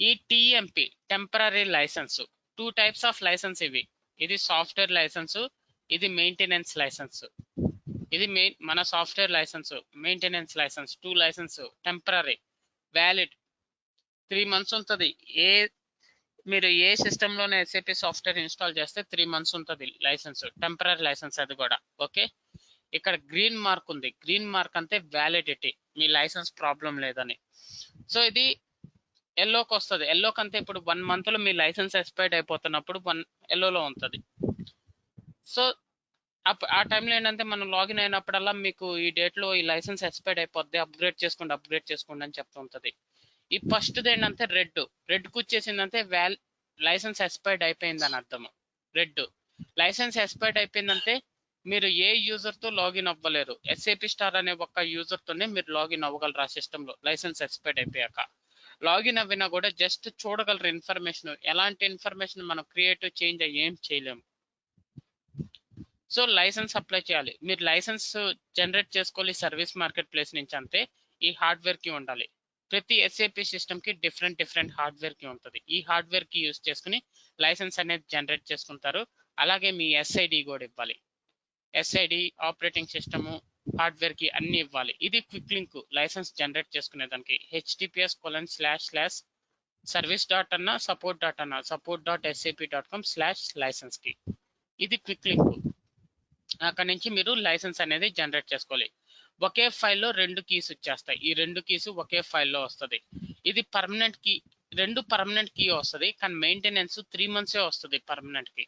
ఈ TMP temporary license 2 types of license ఇవి. ఇది సాఫ్ట్వేర్ లైసెన్స్, ఇది మెయింటెనెన్స్ లైసెన్స్. ఇది మన software license, maintenance license 2 license. Temporary valid 3 months ఉంటుంది. మీరు ఏ సిస్టంలోనే ఎస్ఏపి సాఫ్ట్వేర్ ఇన్స్టాల్ చేస్తే 3 మంత్స్ ఉంటుంది లైసెన్స్. టెంపరీ లైసెన్స్ అది కూడా. ఓకే, ఇక్కడ గ్రీన్ మార్క్ ఉంది. గ్రీన్ మార్క్ అంటే వ్యాలిడిటీ, మీ లైసెన్స్ ప్రాబ్లం లేదని. సో ఇది ఎల్లోకి వస్తుంది. ఎల్లోకి అంతే ఇప్పుడు 1 మంత్లో మీ లైసెన్స్ ఎక్స్పైర్డ్ అయిపోతున్నప్పుడు ఎల్లోలో ఉంటుంది. సో ఆ టైంలో ఏంటంటే మనం లాగిన్ అయినప్పుడల్లా మీకు ఈ డేట్లో ఈ లైసెన్స్ ఎక్స్పైర్డ్ అయిపోద్ది, అప్గ్రేడ్ చేసుకోండి అని చెప్తుంటుంది. ఈ ఫస్ట్ది ఏంటంటే రెడ్కి వచ్చేసిందంటే లైసెన్స్ ఎక్స్పైర్డ్ అయిపోయిందని అర్థము. లైసెన్స్ ఎక్స్పైర్డ్ అయిపోయిందంటే మీరు ఏ యూజర్తో లాగిన్ అవ్వలేరు. ఎస్ఏపి స్టార్ అనే ఒక యూజర్తోనే మీరు లాగిన్ అవ్వగలరు ఆ సిస్టంలో లైసెన్స్ ఎక్స్పైర్డ్ అయిపోయాక. లాగిన్ అవ్వినా కూడా జస్ట్ చూడగలరు ఇన్ఫర్మేషన్. ఎలాంటి ఇన్ఫర్మేషన్ మనం క్రియేటివ్ చేంజ్ ఏం చేయలేము. సో లైసెన్స్ అప్లై చేయాలి. మీరు లైసెన్స్ జనరేట్ చేసుకోవాలి సర్వీస్ మార్కెట్ ప్లేస్ నుంచి. అంతే ఈ హార్డ్వేర్ కి ఉండాలి. ప్రతి ఎస్ఏపి సిస్టమ్ కి డిఫరెంట్ హార్డ్వేర్ కి ఉంటుంది. ఈ హార్డ్వేర్ కి యూజ్ చేసుకుని లైసెన్స్ అనేది జనరేట్ చేసుకుంటారు. అలాగే మీ ఎస్ఐడి కూడా ఇవ్వాలి. ఎస్ఐడి, ఆపరేటింగ్ సిస్టమ్, హార్డ్వేర్ కి అన్ని ఇవ్వాలి. ఇది క్విక్ లింక్ లైసెన్స్ జనరేట్ చేసుకునే దానికి. https://service.అన్నా support.sap.com/license కి. ఇది క్విక్ లింక్. అక్కడ నుంచి మీరు లైసెన్స్ అనేది జనరేట్ చేసుకోవాలి. ఒకే ఫైల్లో 2 కీస్ వచ్చేస్తాయి. ఈ 2 కీస్ ఒకే ఫైల్లో వస్తుంది. ఇది పర్మనెంట్ కీ, 2 పర్మనెంట్ కీ వస్తుంది. కానీ మెయింటెనెన్స్ 3 మంత్సే వస్తుంది పర్మనెంట్ కీ.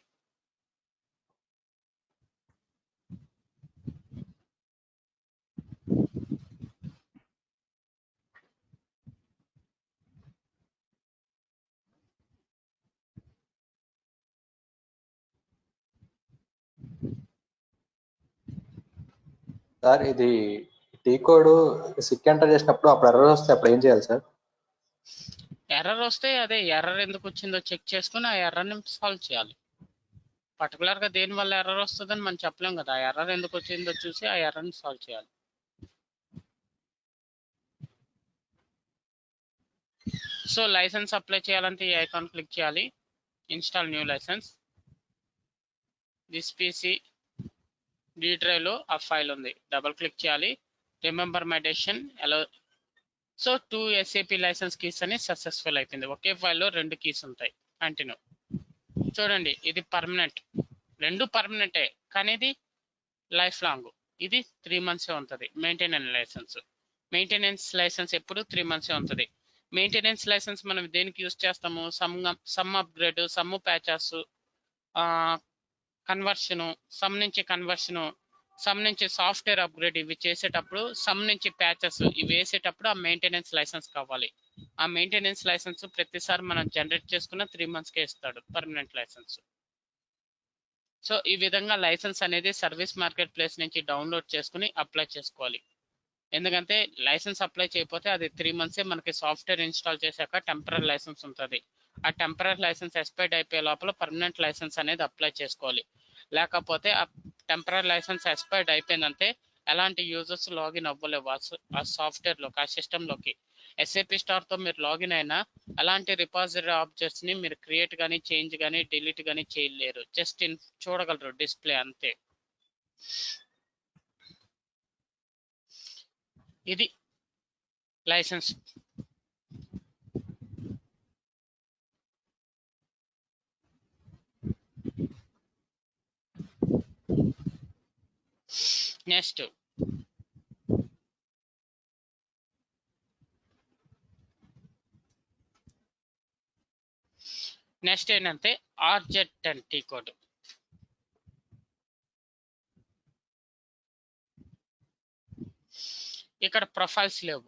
సార్ ఇది టీ కోడ్ సిక్ ఎంటర్ చేసినప్పుడు అప్పుడు ఎర్రర్ వస్తే అప్పుడు ఏం చేయాలి సార్? ఎర్రర్ వస్తే అదే ఎర్రర్ ఎందుకు వచ్చిందో చెక్ చేసుకుని ఆ ఎర్రర్ని సాల్వ్ చేయాలి. పర్టికులర్గా దేని వల్ల ఎర్రర్ వస్తుందని మనం చెప్పలేం కదా. ఆ ఎర్రర్ ఎందుకు వచ్చిందో చూసి ఆ ఎర్రర్ని సాల్వ్ చేయాలి. సో లైసెన్స్ అప్లై చేయాలంటే ఈ ఐకాన్ క్లిక్ చేయాలి. Install new license. This PC D డ్రైవ్లో ఆ ఫైల్ ఉంది, డబుల్ క్లిక్ చేయాలి. Remember my decision allow. So 2 SAP license keys అని సక్సెస్ఫుల్ అయిపోయింది. ఒకే ఫైల్లో 2 కీస్ ఉంటాయి. కంటిన్యూ. చూడండి ఇది పర్మనెంట్, 2 పర్మనెంటే కానీ ఇది లైఫ్ లాంగ్. ఇది 3 మంత్సే ఉంటుంది. మెయింటెనెన్స్ లైసెన్స్ ఎప్పుడు 3 మంత్సే ఉంటుంది. మెయింటెనెన్స్ లైసెన్స్ మనం దేనికి యూజ్ చేస్తాము? Some upgrade, some patches, conversion, some నుంచి సాఫ్ట్వేర్ అప్గ్రేడ్ ఇవి చేసేటప్పుడు, సమ్ నుంచి ప్యాచెస్ ఇవి వేసేటప్పుడు ఆ మెయింటెనెన్స్ లైసెన్స్ కావాలి. ఆ మెయింటెనెన్స్ లైసెన్స్ ప్రతిసారి మనం జనరేట్ చేసుకున్న 3 మంత్స్కే ఇస్తాడు పర్మనెంట్ లైసెన్స్. సో ఈ విధంగా లైసెన్స్ అనేది సర్వీస్ మార్కెట్ ప్లేస్ నుంచి డౌన్లోడ్ చేసుకుని అప్లై చేసుకోవాలి. ఎందుకంటే లైసెన్స్ అప్లై చేయకపోతే అది 3 మంత్సే మనకి సాఫ్ట్వేర్ ఇన్స్టాల్ చేశాక టెంపరీ లైసెన్స్ ఉంటుంది. ఆ టెంపరీ లైసెన్స్ ఎక్స్పైర్డ్ అయిపోయే లోపల పర్మనెంట్ లైసెన్స్ అనేది అప్లై చేసుకోవాలి. లేకపోతే ఆ టెంపరీ లైసెన్స్ ఎక్స్పైర్డ్ అయిపోయిందంటే ఎలాంటి యూజర్స్ లాగిన్ అవ్వలేవు ఆ సాఫ్ట్వేర్లోకి, ఆ సిస్టంలోకి. ఎస్ఏపి స్టార్తో మీరు లాగిన్ అయినా అలాంటి రిపాజిటరీ ఆబ్జెక్ట్స్ని మీరు క్రియేట్ కానీ, చేంజ్ కానీ, డిలీట్ కానీ చేయలేరు. జస్ట్ చూడగలరు డిస్ప్లే అంతే. ఇది లైసెన్స్. నెక్స్ట్ ఏంటంటే RJ10 టీ కోడ్. ఇక్కడ ప్రొఫైల్స్ లేవు,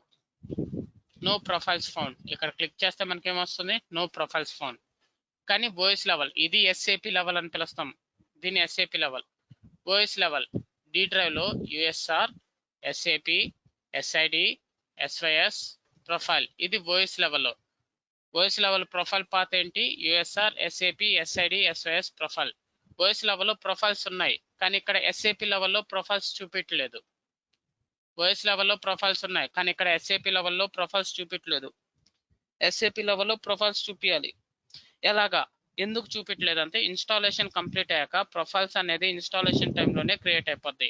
నో ప్రొఫైల్స్ ఫౌండ్. ఇక్కడ క్లిక్ చేస్తే మనకేమొస్తుంది? No profiles found. కానీ ఓఎస్ లెవెల్, ఇది ఎస్ఏపి లెవెల్ అని పిలుస్తాం దీన్ని. SAP level, OS level D డ్రైవ్లో USR, SAP, SID, SYS, profile. ఇది ఓఎస్ లెవెల్లో. ఓఎస్ లెవెల్ ప్రొఫైల్ పాత్ ఏంటి? USR, SAP, SID, SYS, profile. OS లెవెల్లో ప్రొఫైల్స్ ఉన్నాయి, కానీ ఇక్కడ ఎస్ఏపి లెవెల్లో ప్రొఫైల్స్ చూపించలేదు. ఓఎస్ లెవెల్లో ప్రొఫైల్స్ ఉన్నాయి, కానీ ఇక్కడ ఎస్ఏపి లెవెల్లో ప్రొఫైల్స్ చూపించలేదు. ఎస్ఏపి లెవెల్లో ప్రొఫైల్స్ చూపించాలి. ఎలాగా? ఎందుకు చూపించలేదు అంటే ఇన్స్టాలేషన్ కంప్లీట్ అయ్యాక ప్రొఫైల్స్ అనేది ఇన్స్టాలేషన్ టైంలోనే క్రియేట్ అయిపోద్ది.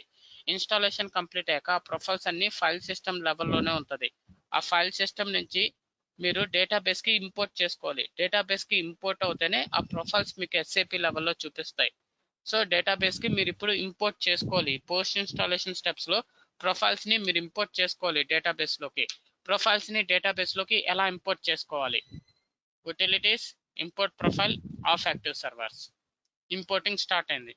ఇన్స్టాలేషన్ కంప్లీట్ అయ్యాక ఆ ప్రొఫైల్స్ అన్ని ఫైల్ సిస్టమ్ లెవెల్లోనే ఉంటుంది. ఆ ఫైల్ సిస్టమ్ నుంచి మీరు డేటాబేస్కి ఇంపోర్ట్ చేసుకోవాలి. డేటాబేస్కి ఇంపోర్ట్ అవుతేనే ఆ ప్రొఫైల్స్ మీకు ఎస్ఏపి లెవెల్లో చూపిస్తాయి. సో డేటాబేస్కి మీరు ఇప్పుడు ఇంపోర్ట్ చేసుకోవాలి. పోస్ట్ ఇన్స్టాలేషన్ స్టెప్స్లో ప్రొఫైల్స్ని మీరు ఇంపోర్ట్ చేసుకోవాలి డేటాబేస్లోకి. ప్రొఫైల్స్ని డేటాబేస్లోకి ఎలా ఇంపోర్ట్ చేసుకోవాలి? Utilities, import profile of active servers. Importing start అయింది.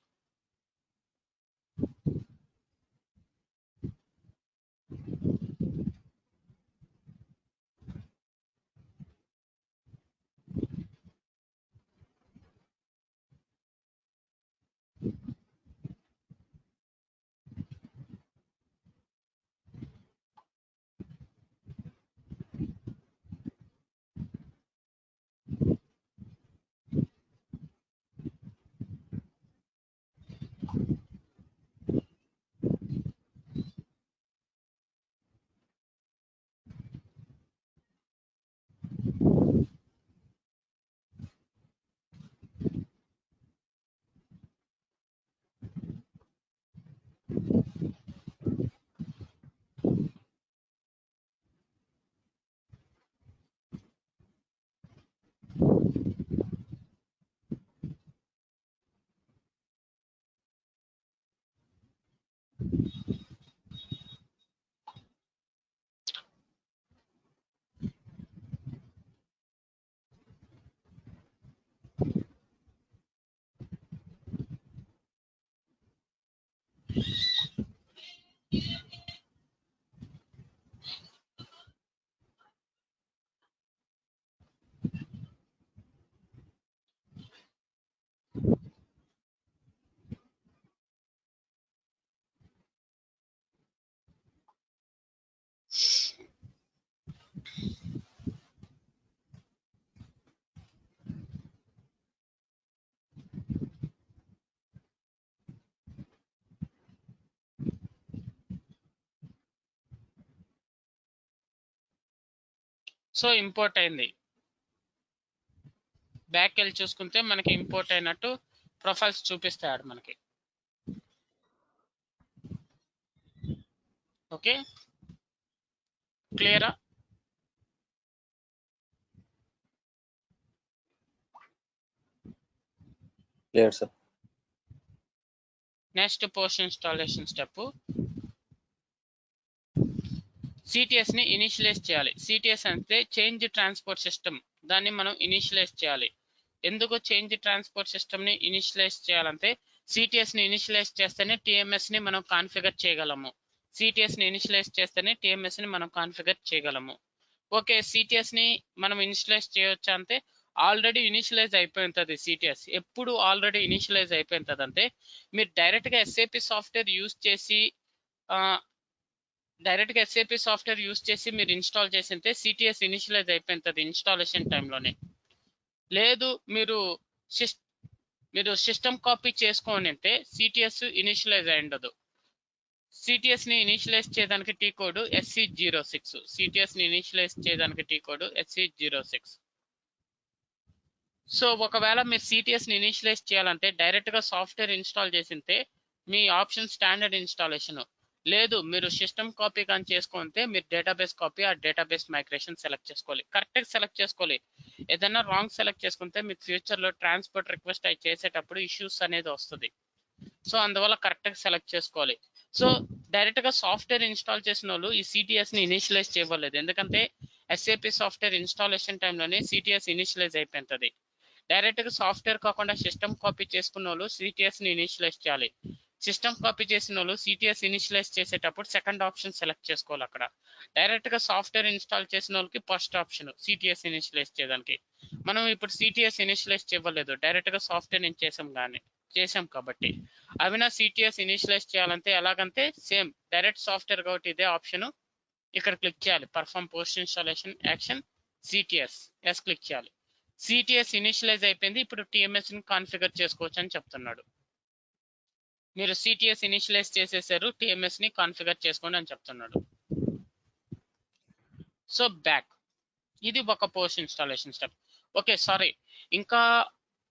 సో ఇంపోర్ట్ అయింది. బ్యాక్ వెళ్ళి చూసుకుంటే మనకి ఇంపోర్ట్ అయినట్టు ప్రొఫైల్స్ చూపిస్తాడు మనకి. ఓకే, క్లియరా? Clear sir. Next post installation step, CTS ని ఇనిషియలైజ్ చేయాలి. సిటిఎస్ అంటే చేంజ్ ట్రాన్స్పోర్ట్ సిస్టమ్. దాన్ని మనం ఇనిషియలైజ్ చేయాలి. ఎందుకు చేంజ్ ట్రాన్స్పోర్ట్ సిస్టమ్ ని ఇనిషియలైజ్ చేయాలంటే సిటిఎస్ ని ఇనిషియలైజ్ చేస్తేనే టిఎంఎస్ ని మనం కాన్ఫిగర్ చేయగలము. సిటిఎస్ ని ఇనిషియలైజ్ చేస్తేనే టిఎంఎస్ ని మనం కాన్ఫిగర్ చేయగలము. ఓకే, సిటిఎస్ ని మనం ఇనిషియలైజ్ చేయొచ్చా అంటే ఆల్రెడీ ఇనిషియలైజ్ అయిపోయి ఉంటుంది సిటిఎస్. ఎప్పుడు ఆల్రెడీ ఇనిషియలైజ్ అయిపోయి ఉంటుంది అంటే మీరు డైరెక్ట్గా ఎస్ఏపి సాఫ్ట్వేర్ యూజ్ చేసి మీరు ఇన్స్టాల్ చేసింటే సిటిఎస్ ఇనిషియలైజ్ అయిపోయి ఉంటుంది ఇన్స్టాలేషన్ టైంలోనే. లేదు మీరు సిస్టమ్ కాపీ చేసుకొని అంటే సిటిఎస్ ఇనిషియలైజ్ అయి ఉండదు. సిటిఎస్ ని ఇనిషియలైజ్ చేయడానికి టీ కోడ్ SC06. సిటిఎస్ ని ఇనిషియలైజ్ చేయడానికి టీ కోడ్ SC06. సో ఒకవేళ మీరు సిటిఎస్ ని ఇనిషియలైజ్ చేయాలంటే డైరెక్ట్ గా సాఫ్ట్వేర్ ఇన్స్టాల్ చేసింటే మీ ఆప్షన్ స్టాండర్డ్ ఇన్స్టాలేషన్. లేదు మీరు సిస్టమ్ కాపీ కానీ చేసుకుంటే మీరు డేటాబేస్ కాపీ, ఆ డేటాబేస్ మైగ్రేషన్ సెలెక్ట్ చేసుకోవాలి. కరెక్ట్గా సెలెక్ట్ చేసుకోవాలి. ఏదైనా రాంగ్ సెలెక్ట్ చేసుకుంటే మీకు ఫ్యూచర్లో ట్రాన్స్పోర్ట్ రిక్వెస్ట్ అయి చేసేటప్పుడు ఇష్యూస్ అనేది వస్తుంది. సో అందువల్ల కరెక్ట్గా సెలెక్ట్ చేసుకోవాలి. సో డైరెక్ట్గా సాఫ్ట్వేర్ ఇన్స్టాల్ చేసిన వాళ్ళు ఈ సిటిఎస్ని ఇనిషియలైజ్ చేయలేదు. ఎందుకంటే ఎస్ఏపి సాఫ్ట్వేర్ ఇన్స్టాలేషన్ టైంలోనే సిటిఎస్ ఇనిషియలైజ్ అయిపోతుంది. డైరెక్ట్గా సాఫ్ట్వేర్ కాకుండా సిస్టమ్ కాపీ చేసుకున్న వాళ్ళు సిటిఎస్ని ఇనిషియలైజ్ చేయాలి. సిస్టమ్ కాపీ చేసిన వాళ్ళు సిటిఎస్ ఇనిషియలైజ్ చేసేటప్పుడు సెకండ్ ఆప్షన్ సెలెక్ట్ చేసుకోవాలి. అక్కడ డైరెక్ట్గా సాఫ్ట్వేర్ ఇన్స్టాల్ చేసిన వాళ్ళకి ఫస్ట్ ఆప్షన్ సిటిఎస్ ఇనిషియలైజ్ చేయడానికి. మనం ఇప్పుడు సిటిఎస్ ఇనిషియలైజ్ చేయలేదు, డైరెక్ట్గా సాఫ్ట్వేర్ నుంచి చేసాం కాబట్టి. అవినా సిటిఎస్ ఇనిషియలైజ్ చేయాలంటే ఎలాగంటే సేమ్ డైరెక్ట్ సాఫ్ట్వేర్ కాబట్టి ఇదే ఆప్షన్. ఇక్కడ క్లిక్ చేయాలి, perform post installation action CTS, yes click చేయాలి. సిటిఎస్ ఇనిషియలైజ్ అయిపోయింది, ఇప్పుడు టిఎంఎస్ ని కాన్ఫిగర్ చేసుకోవచ్చు అని చెప్తున్నాడు. మీరు సిటిఎస్ ఇనిషియలైజ్ చేసేసారు, టిఎంఎస్ ని కాన్ఫిగర్ చేసుకోండి అని చెప్తున్నాడు. సో బ్యాక్, ఇది ఒక post installation step. Okay sorry, ఇంకా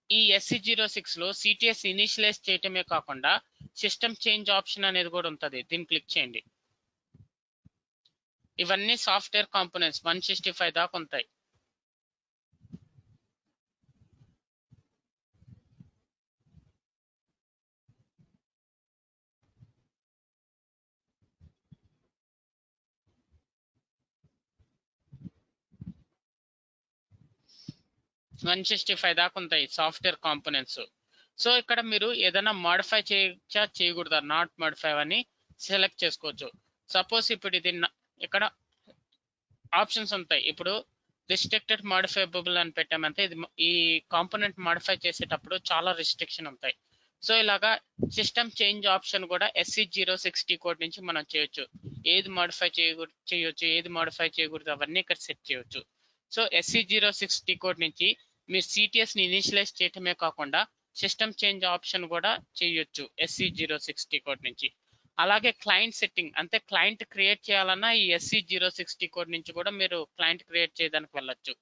ఈ SC06 లో సిటిఎస్ ఇనిషియలైజ్ చేయటమే కాకుండా సిస్టమ్ చేంజ్ ఆప్షన్ అనేది కూడా ఉంటుంది, దీన్ని క్లిక్ చేయండి. ఇవన్నీ సాఫ్ట్వేర్ కాంపోనెంట్స్ 165 దాకా ఉంటాయి. దాకా ఉంటాయి సాఫ్ట్వేర్ కాంపోనెంట్స్. సో ఇక్కడ మీరు ఏదైనా మాడిఫై చేయొచ్చా చేయకూడదా, నాట్ మాడిఫై అని సెలెక్ట్ చేసుకోవచ్చు. సపోజ్ ఇప్పుడు ఇది ఇక్కడ ఆప్షన్స్ ఉంటాయి. ఇప్పుడు రిస్ట్రిక్టెడ్ మాడిఫైబుల్ అని పెట్టామంటే ఇది ఈ కాంపోనెంట్ మాడిఫై చేసేటప్పుడు చాలా రిస్ట్రిక్షన్ ఉంటాయి. సో ఇలాగా సిస్టమ్ చేంజ్ ఆప్షన్ కూడా SC06 కోడ్ నుంచి మనం చేయొచ్చు. ఏది మాడిఫై చేయొచ్చు, ఏది మాడిఫై చేయకూడదు అవన్నీ ఇక్కడ సెట్ చేయొచ్చు. సో SC06 కోడ్ నుంచి మీరు సిటిఎస్ ని ఇనిషియలైజ్ చేయటమే కాకుండా సిస్టమ్ చేంజ్ ఆప్షన్ కూడా చేయొచ్చు SC06 కోడ్ నుంచి. అలాగే క్లయింట్ సెట్టింగ్, అంటే క్లయింట్ క్రియేట్ చేయాలన్నా ఈ SC06 కోడ్ నుంచి కూడా మీరు క్లయింట్ క్రియేట్ చేయడానికి వెళ్ళొచ్చు.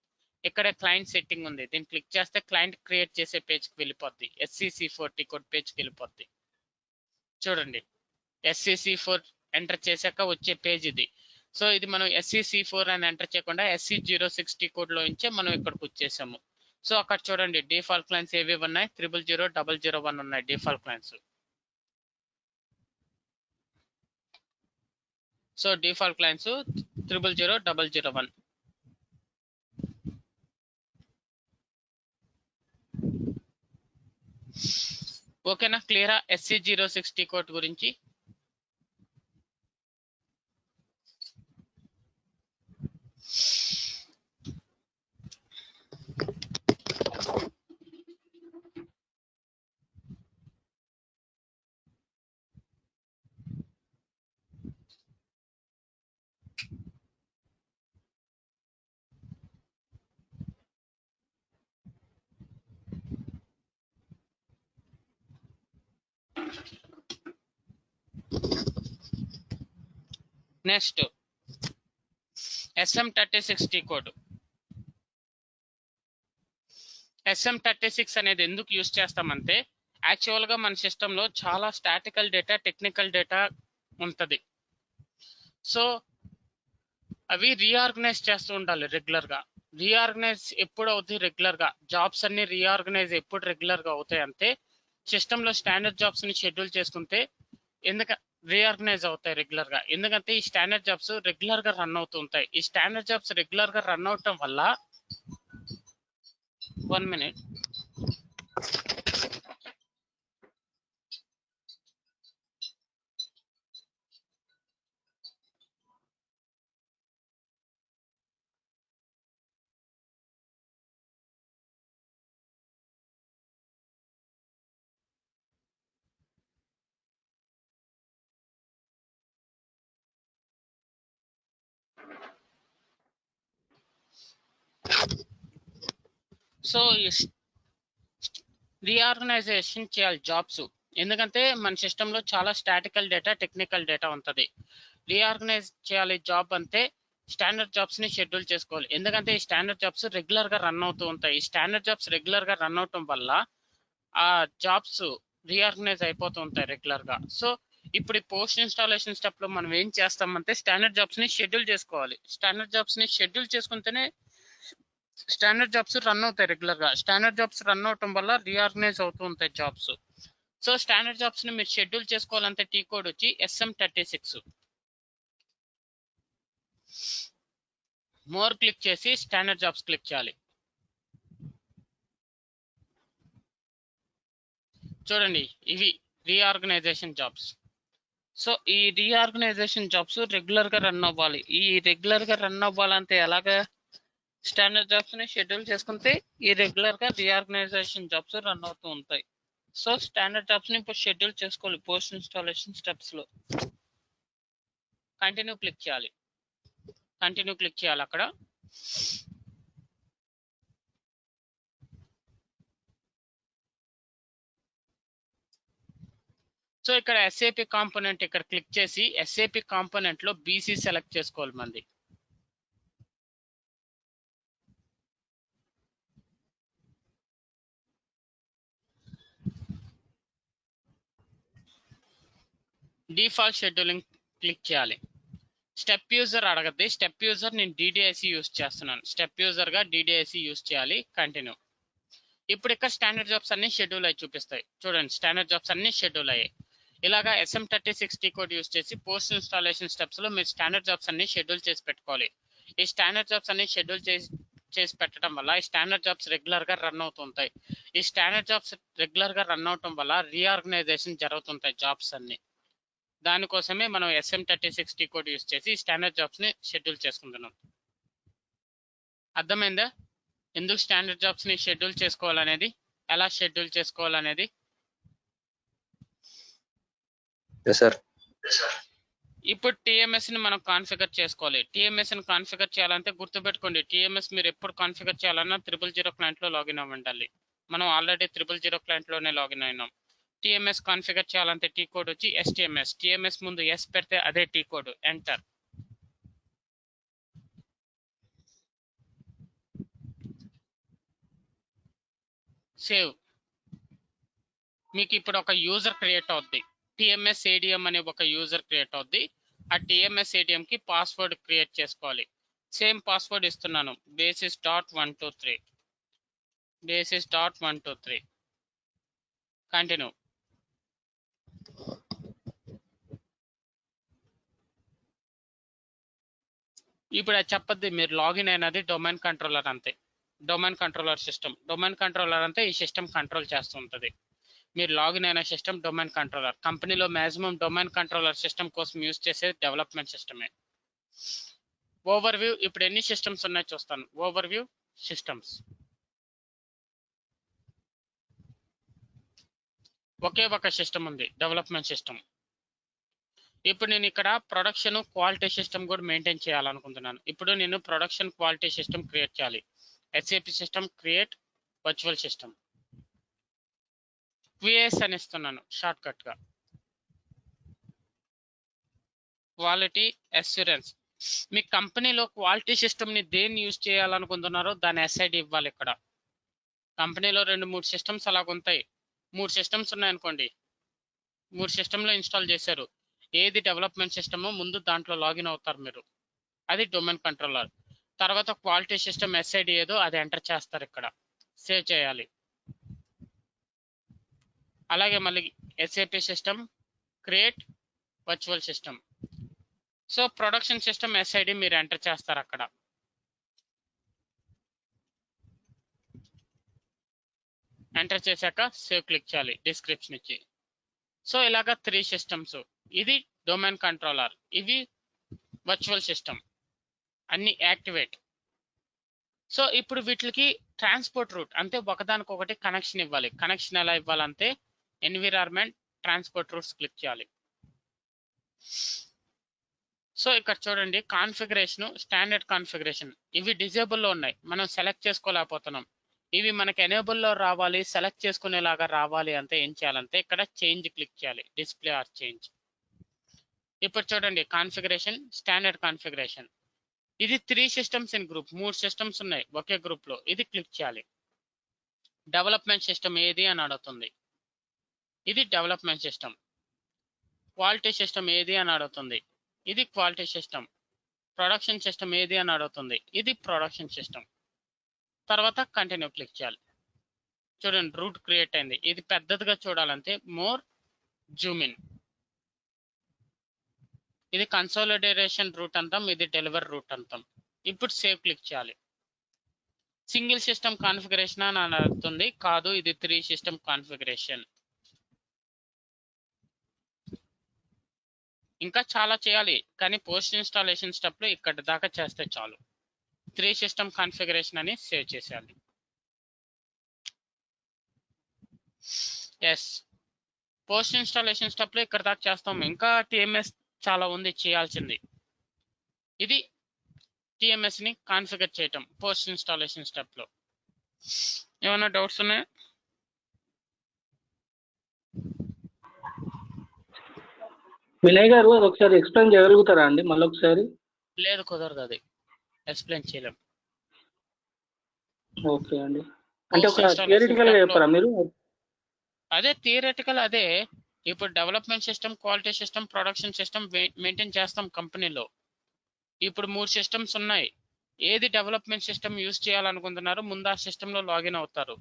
ఇక్కడ క్లయింట్ సెట్టింగ్ ఉంది, దీన్ని క్లిక్ చేస్తే క్లయింట్ క్రియేట్ చేసే పేజ్కి వెళ్ళిపోద్ది, SCC40 కోడ్ పేజ్కి వెళ్ళిపోద్ది. చూడండి, SCC4 ఎంటర్ చేశాక వచ్చే పేజ్ ఇది. సో ఇది మనం SCC4 అని ఎంటర్ చేయకుండా SC06 కోడ్ లో నుంచే మనం ఇక్కడికి వచ్చేసాము. సో అక్కడ చూడండి డిఫాల్ట్ క్లయింట్స్ ఏవేవి ఉన్నాయి, 000001 ఉన్నాయి default clients. So default clients 000001. ఓకేనా, క్లియరా SC06 కోడ్ గురించి? Next SM36 code. SM36 అనేది ఎందుకు యూజ్ చేస్తామంటే యాక్చువల్గా మన సిస్టంలో చాలా స్టాటికల్ డేటా, టెక్నికల్ డేటా ఉంటుంది. సో అవి రీఆర్గనైజ్ చేస్తూ ఉండాలి రెగ్యులర్గా. రీఆర్గనైజ్ ఎప్పుడు అవుతాయి రెగ్యులర్గా, జాబ్స్ అన్ని రీఆర్గనైజ్ ఎప్పుడు రెగ్యులర్గా అవుతాయి అంటే సిస్టంలో స్టాండర్డ్ జాబ్స్ని షెడ్యూల్ చేసుకుంటే రీఆర్గనైజ్ అవుతాయి రెగ్యులర్గా. ఎందుకంటే ఈ స్టాండర్డ్ జాబ్స్ రెగ్యులర్గా రన్ అవుతూ ఉంటాయి. ఈ స్టాండర్డ్ జాబ్స్ రెగ్యులర్గా రన్ అవటం వల్ల 1 minute. సో రీఆర్గనైజేషన్ చేయాలి జాబ్స్, ఎందుకంటే మన సిస్టంలో చాలా స్టాటికల్ డేటా, టెక్నికల్ డేటా ఉంటుంది. రీఆర్గనైజ్ చేయాలి జాబ్ అంటే స్టాండర్డ్ జాబ్స్ ని షెడ్యూల్ చేసుకోవాలి. ఎందుకంటే ఈ స్టాండర్డ్ జాబ్స్ రెగ్యులర్ గా రన్ అవుతూ ఉంటాయి. ఈ స్టాండర్డ్ జాబ్స్ రెగ్యులర్ గా రన్ అవటం వల్ల ఆ జాబ్స్ రీఆర్గనైజ్ అయిపోతూ ఉంటాయి రెగ్యులర్ గా. సో ఇప్పుడు ఈ పోస్ట్ ఇన్స్టాలేషన్ స్టెప్ లో మనం ఏం చేస్తామంటే స్టాండర్డ్ జాబ్స్ ని షెడ్యూల్ చేసుకోవాలి. స్టాండర్డ్ జాబ్స్ ని షెడ్యూల్ చేసుకుంటేనే స్టాండర్డ్ జాబ్స్ రన్ అవుతాయి రెగ్యులర్ గా. స్టాండర్డ్ జాబ్స్ రన్ అవటం వల్ల రీఆర్గనైజ్ అవుతూ ఉంటాయి జాబ్స్. సో స్టాండర్డ్ జాబ్స్ ని మీరు షెడ్యూల్ చేసుకోవాలంటే టీ కోడ్ వచ్చి SM36. మోర్ క్లిక్ చేసి స్టాండర్డ్ జాబ్స్ క్లిక్ చేయాలి. చూడండి ఇవి రీఆర్గనైజేషన్ జాబ్స్. సో ఈ రీఆర్గనైజేషన్ జాబ్స్ రెగ్యులర్ గా రన్ అవ్వాలి. ఈ రెగ్యులర్ గా రన్ అవ్వాలంటే ఎలాగా, స్టాండర్డ్ జాబ్స్ ని షెడ్యూల్ చేసుకుంటే ఈ రెగ్యులర్ గా రీఆర్గనైజేషన్ జాబ్స్ రన్ అవుతూ ఉంటాయి. సో స్టాండర్డ్ జాబ్స్ ని ఇప్పుడు షెడ్యూల్ చేసుకోవాలి పోస్ట్ ఇన్స్టాలేషన్ స్టెప్స్ లో. కంటిన్యూ క్లిక్ చేయాలి. కంటిన్యూ క్లిక్ చేయాలి అక్కడ. సో ఇక్కడ ఎస్ఏపి కాంపోనెంట్ ఇక్కడ క్లిక్ చేసి ఎస్ఏపి కాంపోనెంట్ లో బీసీ సెలెక్ట్ చేసుకోవాలి మంది. డిఫాల్ట్ షెడ్యూలింగ్ క్లిక్ చేయాలి. స్టెప్ యూజర్ అడగద్ది. స్టెప్ యూజర్ నేను డిడిఐసి యూజ్ చేస్తున్నాను. స్టెప్ యూజర్ గా డిడిఐసి యూజ్ చేయాలి. కంటిన్యూ. ఇప్పుడు ఇక్కడ స్టాండర్డ్ జాబ్స్ అన్ని షెడ్యూల్ అయ్యి చూపిస్తాయి. చూడండి స్టాండర్డ్ జాబ్స్ అన్ని షెడ్యూల్ అయ్యాయి. ఇలాగా SM36 కోడ్ యూజ్ చేసి పోస్ట్ ఇన్స్టాలేషన్ స్టెప్స్ లో మీరు స్టాండర్డ్ జాబ్స్ అన్ని షెడ్యూల్ చేసి పెట్టుకోవాలి. ఈ స్టాండర్డ్ జాబ్స్ అన్ని షెడ్యూల్ చేసి పెట్టడం వల్ల ఈ స్టాండర్డ్ జాబ్స్ రెగ్యులర్ గా రన్ అవుతుంటాయి. ఈ స్టాండర్డ్ జాబ్స్ రెగ్యులర్ గా రన్ అవటం వల్ల రీఆర్గనైజేషన్ జరుగుతుంటాయి జాబ్స్ అన్ని. దానికోసమే మనం SM36 కోడ్ యూజ్ చేసి స్టాండర్డ్ జాబ్స్ ని షెడ్యూల్ చేసుకుంటున్నాం. అర్థమైందా ఎందుకు స్టాండర్డ్ జాబ్స్ ని షెడ్యూల్ చేసుకోవాలనేది, ఎలా షెడ్యూల్ చేసుకోవాలనేది? సార్ ఇప్పుడు టిఎంఎస్ ని మనం కాన్ఫిగర్ చేసుకోవాలి. టిఎంఎస్ ని కాన్ఫిగర్ చేయాలంటే గుర్తుపెట్టుకోండి, టిఎంఎస్ మీరు ఎప్పుడు కాన్ఫిగర్ చేయాలన్నా 000 క్లయింట్ లో లాగిన్ అవ్వండి. మనం ఆల్రెడీ 000 క్లయింట్ లోనే లాగిన్ అయినాం. టిఎంఎస్ కాన్ఫిగర్ చేయాలంటే టీ కోడ్ వచ్చి STMS. టిఎంఎస్ ముందు ఎస్ పెడితే అదే టీ కోడ్. ఎంటర్. సేవ్. మీకు ఇప్పుడు ఒక యూజర్ క్రియేట్ అవుద్ది. టిఎంఎస్ ఏడిఎం అనే ఒక యూజర్ క్రియేట్ అవుద్ది. ఆ టిఎంఎస్ ఏడిఎం కి పాస్వర్డ్ క్రియేట్ చేసుకోవాలి. సేమ్ పాస్వర్డ్ ఇస్తున్నాను, basis.123. basis.123. కంటిన్యూ. ఇప్పుడు అది చెప్పద్ది మీరు లాగిన్ అయినది డొమైన్ కంట్రోలర్ అంతే. Domain controller system. Domain controller అంటే ఈ సిస్టమ్ కంట్రోల్ చేస్తుంటది. మీరు లాగిన్ అయిన సిస్టమ్ డొమైన్ కంట్రోలర్. కంపెనీలో మాక్సిమం డొమైన్ కంట్రోలర్ సిస్టమ్ కోసం యూజ్ చేసే డెవలప్మెంట్ సిస్టమే. ఓవర్వ్యూ. ఇప్పుడు ఎన్ని సిస్టమ్స్ ఉన్నాయో చూస్తాను. Overview systems. ఒకే ఒక సిస్టమ్ ఉంది, డెవలప్మెంట్ సిస్టమ్. ఇప్పుడు నేను ఇక్కడ ప్రొడక్షన్ క్వాలిటీ సిస్టమ్ కూడా మెయింటైన్ చేయాలనుకుంటున్నాను. ఇప్పుడు నేను ప్రొడక్షన్ క్వాలిటీ సిస్టమ్ క్రియేట్ చేయాలి. SAP system create virtual system. QS అని ఇస్తున్నాను షార్ట్ కట్ గా. Quality assurance. మీ కంపెనీలో క్వాలిటీ సిస్టమ్ ని దేన్ని యూజ్ చేయాలనుకుంటున్నారో దాని SID ఇవ్వాలి. ఇక్కడ కంపెనీలో 2-3 సిస్టమ్స్ అలాగ ఉంటాయి. 3 సిస్టమ్స్ ఉన్నాయనుకోండి, 3 సిస్టంలో ఇన్స్టాల్ చేశారు. ఏది డెవలప్మెంట్ సిస్టమో ముందు దాంట్లో లాగిన్ అవుతారు మీరు. అది డొమైన్ కంట్రోలర్. తర్వాత క్వాలిటీ సిస్టమ్ SID ఏదో అది ఎంటర్ చేస్తారు. ఇక్కడ సేవ్ చేయాలి. అలాగే మళ్ళీ SAP system create virtual system. So production system SID మీరు ఎంటర్ చేస్తారు. అక్కడ ఎంటర్ చేశాక సేవ్ క్లిక్ చేయాలి డిస్క్రిప్షన్ ఇచ్చి. సో ఇలాగా 3 సిస్టమ్స్. ఇది డొమైన్ కంట్రోలర్, ఇవి వర్చువల్ సిస్టమ్, అన్ని యాక్టివేట్. సో ఇప్పుడు వీటికి ట్రాన్స్పోర్ట్ రూట్ అంటే ఒకదానికొకటి కనెక్షన్ ఇవ్వాలి. కనెక్షన్ ఎలా ఇవ్వాలంటే ఎన్విరాన్మెంట్ ట్రాన్స్పోర్ట్ రూట్స్ క్లిక్ చేయాలి. సో ఇక్కడ చూడండి కాన్ఫిగరేషన్, స్టాండర్డ్ కాన్ఫిగరేషన్ ఇవి డిజేబుల్ లో ఉన్నాయి. మనం సెలెక్ట్ చేసుకోలేకపోతున్నాం. ఇవి మనకి ఎనేబుల్ లో రావాలి, సెలెక్ట్ చేసుకునేలాగా రావాలి అంటే ఏం చేయాలంటే ఇక్కడ చేంజ్ క్లిక్ చేయాలి. Display or change. ఇప్పుడు చూడండి కాన్ఫిగరేషన్, స్టాండర్డ్ కాన్ఫిగరేషన్. ఇది 3 సిస్టమ్స్ ఇన్ గ్రూప్. 3 సిస్టమ్స్ ఉన్నాయి ఒకే గ్రూప్ లో. ఇది క్లిక్ చేయాలి. డెవలప్మెంట్ సిస్టమ్ ఏది అని అడుగుతుంది. ఇది డెవలప్మెంట్ సిస్టమ్. క్వాలిటీ సిస్టమ్ ఏది అని అడుగుతుంది. ఇది క్వాలిటీ సిస్టమ్. ప్రొడక్షన్ సిస్టమ్ ఏది అని అడుగుతుంది. ఇది ప్రొడక్షన్ సిస్టమ్. తర్వాత కంటిన్యూ క్లిక్ చేయాలి. చూడండి రూట్ క్రియేట్ అయింది. ఇది పెద్దదిగా చూడాలంటే మోర్ జూమ్ ఇన్. ఇది కన్సాలిడేషన్ రూట్ అంటాం, ఇది డెలివర్ రూట్ అంటాం. ఇప్పుడు సేవ్ క్లిక్ చేయాలి. సింగిల్ సిస్టమ్ కాన్ఫిగరేషన్ అని అడుగుతుంది. కాదు, ఇది 3 సిస్టమ్ కాన్ఫిగరేషన్. ఇంకా చాలా చేయాలి, కానీ పోస్ట్ ఇన్స్టాలేషన్ స్టెప్ లో ఇక్కడ దాకా చేస్తే చాలు. 3 సిస్టమ్ కాన్ఫిగరేషన్ అని సేవ్ చేసేయాలి. ఎస్, పోస్ట్ ఇన్స్టాలేషన్ స్టెప్ లో ఇక్కడ దాకా చేస్తాం. ఇంకా TMS చాలా ఉంది చేయాల్సింది. ఇది టిఎంఎస్ ని కాన్ఫిగర్ చేయటం పోస్ట్ ఇన్స్టాలేషన్ స్టెప్ లో. ఏమైనా డౌట్స్ ఉన్నాయా? వినయ్ గారు అది ఒకసారి ఎక్స్ప్లెయిన్ చేయగలుగుతారా అండి మళ్ళీ ఒకసారి? లేదు, కుదరదు, అది ఎక్స్ప్లెయిన్ చేయలేం. ఓకే అండి, అంటే ఒక Post installation థియరిటికల్ గా step లో చెప్పారా మీరు? అదే థియరటికల్, అదే ఇప్పుడు development system, quality system, production system maintain చేస్తాం కంపెనీలో. ఇప్పుడు 3 సిస్టమ్స్ ఉన్నాయి. ఏది డెవలప్మెంట్ సిస్టమ్ యూజ్ చేయాలనుకుంటున్నారో ముందు ఆ సిస్టమ్ లో లాగిన్ అవుతారు.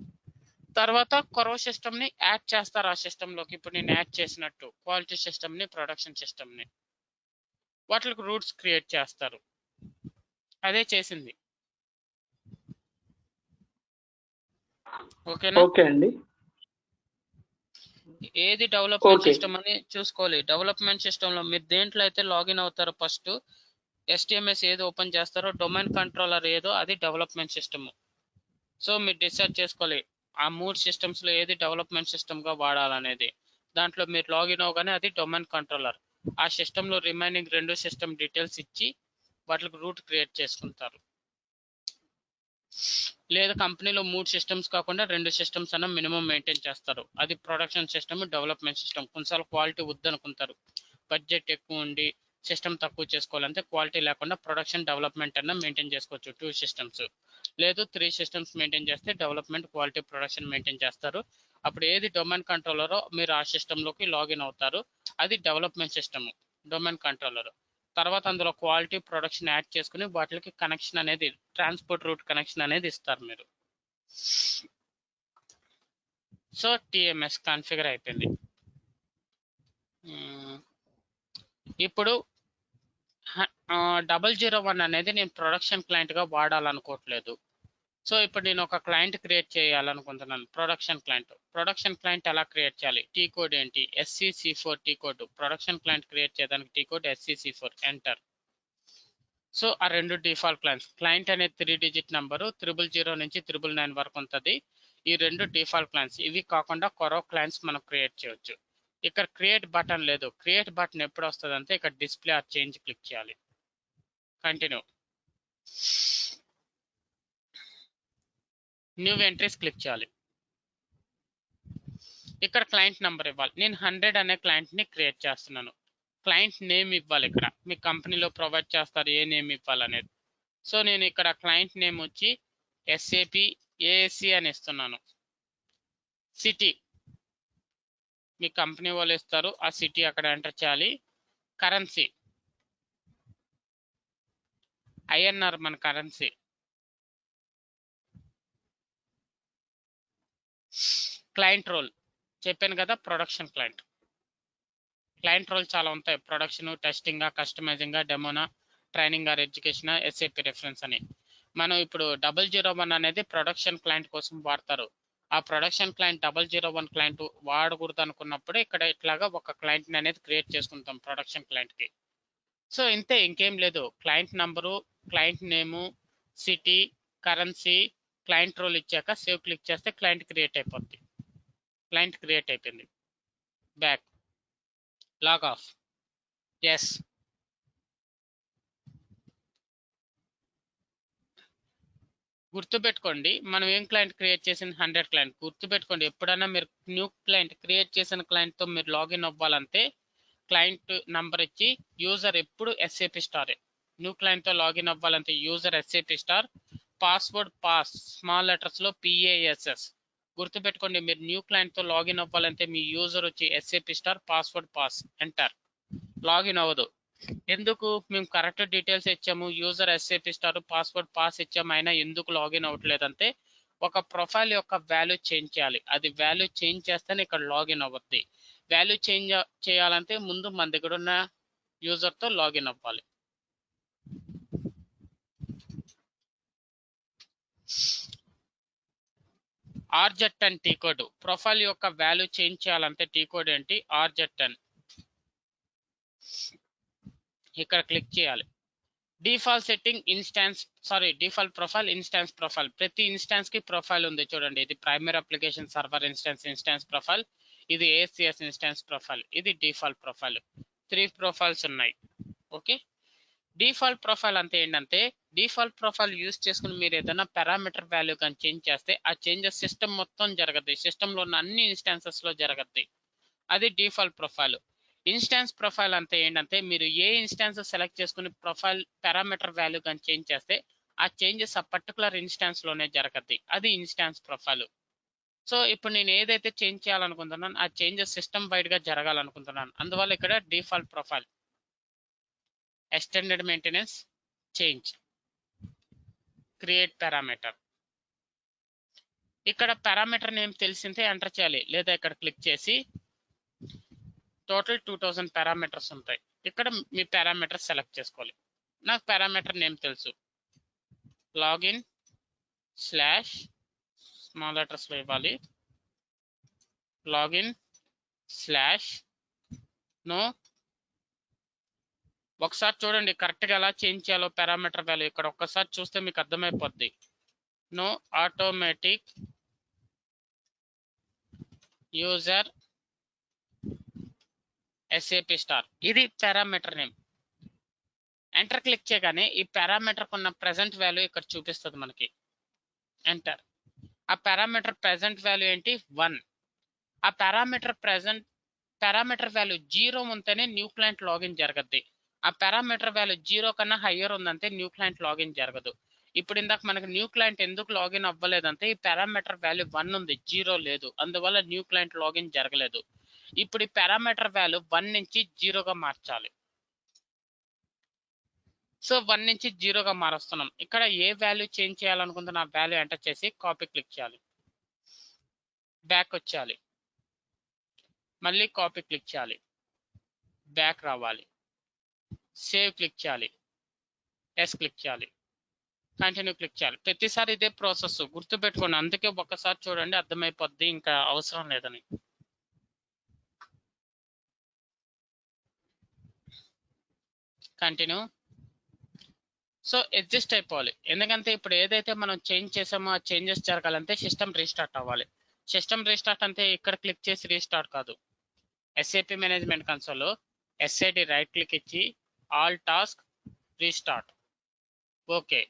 తర్వాత కొరవ సిస్టమ్ ని యాడ్ చేస్తారు ఆ సిస్టమ్ లోకి. ఇప్పుడు నేను యాడ్ చేసినట్టు క్వాలిటీ సిస్టమ్ ని, ప్రొడక్షన్ సిస్టమ్ ని, వాటికి రూట్స్ క్రియేట్ చేస్తారు. అదే చేసింది. ఓకేనా? ఓకే అండి, ఏది డెవలప్మెంట్ ఓకే. సిస్టమ్ అని చూసుకోవాలి. డెవలప్మెంట్ సిస్టమ్ లో మీరు దేంట్లో అయితే లాగిన్ అవుతారో ఫస్ట్ ఎస్టిఎంఎస్ ఏది ఓపెన్ చేస్తారో, డొమైన్ కంట్రోలర్ ఏదో అది డెవలప్మెంట్ సిస్టమ్. సో మీరు డిసైడ్ చేసుకోవాలి ఆ 3 సిస్టమ్స్ లో ఏది డెవలప్మెంట్ సిస్టమ్ గా వాడాలనేది. దాంట్లో మీరు లాగిన్ అవగానే అది డొమైన్ కంట్రోలర్. ఆ సిస్టమ్ లో రిమైనింగ్ 2 సిస్టమ్ డీటెయిల్స్ ఇచ్చి వాటికి రూట్ క్రియేట్ చేసుకుంటారు. లేదా కంపెనీలో 3 సిస్టమ్స్ కాకుండా 2 సిస్టమ్స్ అన్న మినిమం మెయింటైన్ చేస్తారు. అది ప్రొడక్షన్ సిస్టమ్, డెవలప్మెంట్ సిస్టమ్. కొన్నిసార్లు క్వాలిటీ వద్దనుకుంటారు, బడ్జెట్ ఎక్కువ ఉండి సిస్టమ్ తక్కువ చేసుకోవాలంటే క్వాలిటీ లేకుండా ప్రొడక్షన్, డెవలప్మెంట్ అన్న మెయింటైన్ చేసుకోవచ్చు 2 సిస్టమ్స్. లేదు 3 సిస్టమ్స్ మెయింటైన్ చేస్తే డెవలప్మెంట్, క్వాలిటీ, ప్రొడక్షన్ మెయింటైన్ చేస్తారు. అప్పుడు ఏది డొమైన్ కంట్రోలరో మీరు ఆ సిస్టంలోకి లాగిన్ అవుతారు. అది డెవలప్మెంట్ సిస్టమ్, డొమైన్ కంట్రోలర్. తర్వాత అందులో క్వాలిటీ, ప్రొడక్షన్ యాడ్ చేసుకుని వాటికి కనెక్షన్ అనేది, ట్రాన్స్పోర్ట్ రూట్ కనెక్షన్ అనేది ఇస్తారు మీరు. సో టిఎంఎస్ కాన్ఫిగర్ అయిపోయింది. ఇప్పుడు 001 అనేది నేను ప్రొడక్షన్ క్లయింట్ గా వాడాలనుకోవట్లేదు. సో ఇప్పుడు నేను ఒక క్లయింట్ క్రియేట్ చేయాలనుకుంటున్నాను, ప్రొడక్షన్ క్లయింట్. ప్రొడక్షన్ క్లయింట్ ఎలా క్రియేట్ చేయాలి? టీ కోడ్ ఏంటి? SCC4 T code. Production client create చేయడానికి T code SCC4 enter. So ఆ 2 డిఫాల్ట్ క్లయింట్స్. క్లయింట్ అనేది 3 డిజిట్ నెంబరు 000 నుంచి 999 వరకు ఉంటుంది. ఈ 2 డిఫాల్ట్ క్లయింట్స్. ఇవి కాకుండా కొరో క్లయింట్స్ మనం క్రియేట్ చేయొచ్చు. ఇక్కడ క్రియేట్ బటన్ లేదు. క్రియేట్ బటన్ ఎప్పుడు వస్తుంది అంటే ఇక్కడ డిస్ప్లే ఆర్ చేంజ్ క్లిక్ చేయాలి. కంటిన్యూ. న్యూ ఎంట్రీస్ క్లిక్ చేయాలి. ఇక్కడ క్లయింట్ నెంబర్ ఇవ్వాలి. నేను 100 అనే క్లయింట్ ని క్రియేట్ చేస్తున్నాను. క్లయింట్ నేమ్ ఇవ్వాలి. ఇక్కడ మీ కంపెనీలో ప్రొవైడ్ చేస్తారు ఏ నేమ్ ఇవ్వాలనేది. సో నేను ఇక్కడ క్లయింట్ నేమ్ వచ్చి SAP ASC అని ఇస్తున్నాను. సిటీ మీ కంపెనీ వాళ్ళు ఇస్తారు, ఆ సిటీ అక్కడ ఎంటర్ చేయాలి. కరెన్సీ INR మన కరెన్సీ. క్లయింట్ రోల్ చెప్పాను కదా, ప్రొడక్షన్ క్లయింట్. క్లయింట్ రోల్ చాలా ఉంటాయి. ప్రొడక్షన్, టెస్టింగ్, కస్టమైజింగ్, డెమోనా, training or education, SAP reference అని. మనం ఇప్పుడు 001 అనేది ప్రొడక్షన్ క్లయింట్ కోసం వాడతారు. ఆ ప్రొడక్షన్ క్లయింట్ 001 క్లయింట్ వాడకూడదు అనుకున్నప్పుడు ఇక్కడ ఇట్లాగా ఒక క్లయింట్ అనేది క్రియేట్ చేసుకుంటాం ప్రొడక్షన్ క్లయింట్ కి. సో ఇంతే, ఇంకేం లేదు. Client number, client name, city, currency, client role ఇచ్చాక సేవ్ క్లిక్ చేస్తే క్లయింట్ క్రియేట్ అయిపోద్ది. క్లయింట్ క్రియేట్ అయిపోయింది. Back, log off. ఎస్. గుర్తుపెట్టుకోండి, మనం ఏం క్లయింట్ క్రియేట్ చేసిన 100 క్లయింట్. గుర్తుపెట్టుకోండి, ఎప్పుడైనా మీరు న్యూ క్లయింట్ క్రియేట్ చేసిన క్లయింట్తో మీరు లాగిన్ అవ్వాలంటే క్లయింట్ నంబర్ ఇచ్చి యూజర్ ఎప్పుడు SAP స్టార్. న్యూ క్లయింట్తో లాగిన్ అవ్వాలంటే user SAP star, password pass small లెటర్స్లో PASS. గుర్తుపెట్టుకోండి, మీరు న్యూ క్లయింట్తో లాగిన్ అవ్వాలంటే మీ యూజర్ వచ్చి SAP star, password pass enter. Login అవ్వదు. ఎందుకు? మేము కరెక్ట్ డీటెయిల్స్ ఇచ్చాము, user SAP star, password pass ఇచ్చాము, అయినా ఎందుకు లాగిన్ అవ్వట్లేదంటే ఒక ప్రొఫైల్ యొక్క వాల్యూ చేంజ్ చేయాలి. అది వాల్యూ చేంజ్ చేస్తేనే ఇక్కడ లాగిన్ అవ్వద్ది. వాల్యూ చేంజ్ చేయాలంటే ముందు మన దగ్గర ఉన్న యూజర్తో లాగిన్ అవ్వాలి. RZ10 T code. ప్రొఫైల్ యొక్క వాల్యూ చేంజ్ చేయాలంటే టీ కోడ్ ఏంటి? RZ10. ఇక్కడ క్లిక్ చేయాలి. Default setting instance, default profile, instance profile. ప్రతి ఇన్స్టాన్స్ కి ప్రొఫైల్ ఉంది చూడండి. ఇది primary application server instance profile, ఇది ACS ఇన్స్టాన్స్ ప్రొఫైల్, ఇది డిఫాల్ట్ ప్రొఫైల్. 3 ప్రొఫైల్స్ ఉన్నాయి. ఓకే. డిఫాల్ట్ ప్రొఫైల్ అంటే ఏంటంటే డిఫాల్ట్ ప్రొఫైల్ యూస్ చేసుకుని మీరు ఏదైనా పారామీటర్ వాల్యూ కానీ చేంజ్ చేస్తే ఆ చేంజెస్ సిస్టమ్ మొత్తం జరగద్ది, సిస్టంలో ఉన్న అన్ని ఇన్స్టాన్సెస్ లో జరగద్ది. అది డిఫాల్ట్ ప్రొఫైల్. ఇన్స్టాన్స్ ప్రొఫైల్ అంటే ఏంటంటే మీరు ఏ ఇన్స్టాన్స్ సెలెక్ట్ చేసుకుని ప్రొఫైల్ పారామీటర్ వాల్యూ కానీ చేంజ్ చేస్తే ఆ చేంజెస్ ఆ పర్టికులర్ ఇన్స్టాన్స్ లోనే జరగద్ది. అది ఇన్స్టాన్స్ ప్రొఫైల్. సో ఇప్పుడు నేను ఏదైతే చేంజ్ చేయాలనుకుంటున్నాను ఆ చేంజెస్ సిస్టమ్ వైడ్ గా జరగాలనుకుంటున్నాను. అందువల్ల ఇక్కడ default profile, extended maintenance, change, create parameter. ఇక్కడ పారామీటర్ నేమ్ తెలిసిందే ఎంటర్ చేయాలి, లేదా ఇక్కడ క్లిక్ చేసి టోటల్ 2000 పారామీటర్స్ ఉంటాయి. ఇక్కడ మీ పారామీటర్ సెలెక్ట్ చేసుకోవాలి. నాకు పారామీటర్ నేమ్ తెలుసు, లాగిన్ స్లాష్ స్మాల్ లెటర్స్ లో ఇవ్వాలి, లాగిన్ స్లాష్ నో. ఒకసారి చూడండి కరెక్ట్గా ఎలా చేంజ్ చేయాలో పారామీటర్ వాల్యూ. ఇక్కడ ఒక్కసారి చూస్తే మీకు అర్థమైపోద్ది. No automatic user SAP star, ఇది పారామీటర్ నేమ్. ఎంటర్ క్లిక్ చేయగానే ఈ పారామీటర్ ఉన్న ప్రెసెంట్ వాల్యూ ఇక్కడ చూపిస్తుంది మనకి. ఎంటర్. ఆ పారామీటర్ ప్రెసెంట్ వాల్యూ ఏంటి? 1. ఆ పారామీటర్ వాల్యూ 0 ఉంటేనే న్యూ క్లయింట్ లాగిన్ జరగద్ది. ఆ పారామీటర్ వాల్యూ 0 కన్నా హయ్యర్ ఉందంటే న్యూ క్లయింట్ లాగిన్ జరగదు. ఇప్పుడు ఇందాక మనకి న్యూ క్లయింట్ ఎందుకు లాగిన్ అవ్వలేదంటే ఈ పారామీటర్ వాల్యూ 1 ఉంది, 0 లేదు, అందువల్ల న్యూ క్లయింట్ లాగిన్ జరగలేదు. ఇప్పుడు ఈ పారామీటర్ వాల్యూ 1 నుంచి 0గా మార్చాలి. సో 1 నుంచి 0గా మారుస్తున్నాం. ఇక్కడ ఏ వాల్యూ చేంజ్ చేయాలనుకుంటున్న ఆ వాల్యూ ఎంటర్ చేసి కాపీ క్లిక్ చేయాలి, బ్యాక్ వచ్చేయాలి, మళ్ళీ కాపీ క్లిక్ చేయాలి, బ్యాక్ రావాలి, సేవ్ క్లిక్ చేయాలి, ఎస్ క్లిక్ చేయాలి, కంటిన్యూ క్లిక్ చేయాలి. ప్రతిసారి ఇదే ప్రాసెస్, గుర్తుపెట్టుకోండి. అందుకే ఒక్కసారి చూడండి అర్థమైపోద్ది, ఇంకా అవసరం లేదని. కంటిన్యూ. సో అడ్జస్ట్ అయిపోవాలి, ఎందుకంటే ఇప్పుడు ఏదైతే మనం చేంజ్ చేసామో ఆ చేంజెస్ జరగాలంటే సిస్టమ్ రీస్టార్ట్ అవ్వాలి. సిస్టమ్ రీస్టార్ట్ అంటే ఇక్కడ క్లిక్ చేసి రీస్టార్ట్ కాదు. SAP మేనేజ్మెంట్ కన్సోల్లో SAD రైట్ క్లిక్ ఇచ్చి all task restart. Okay.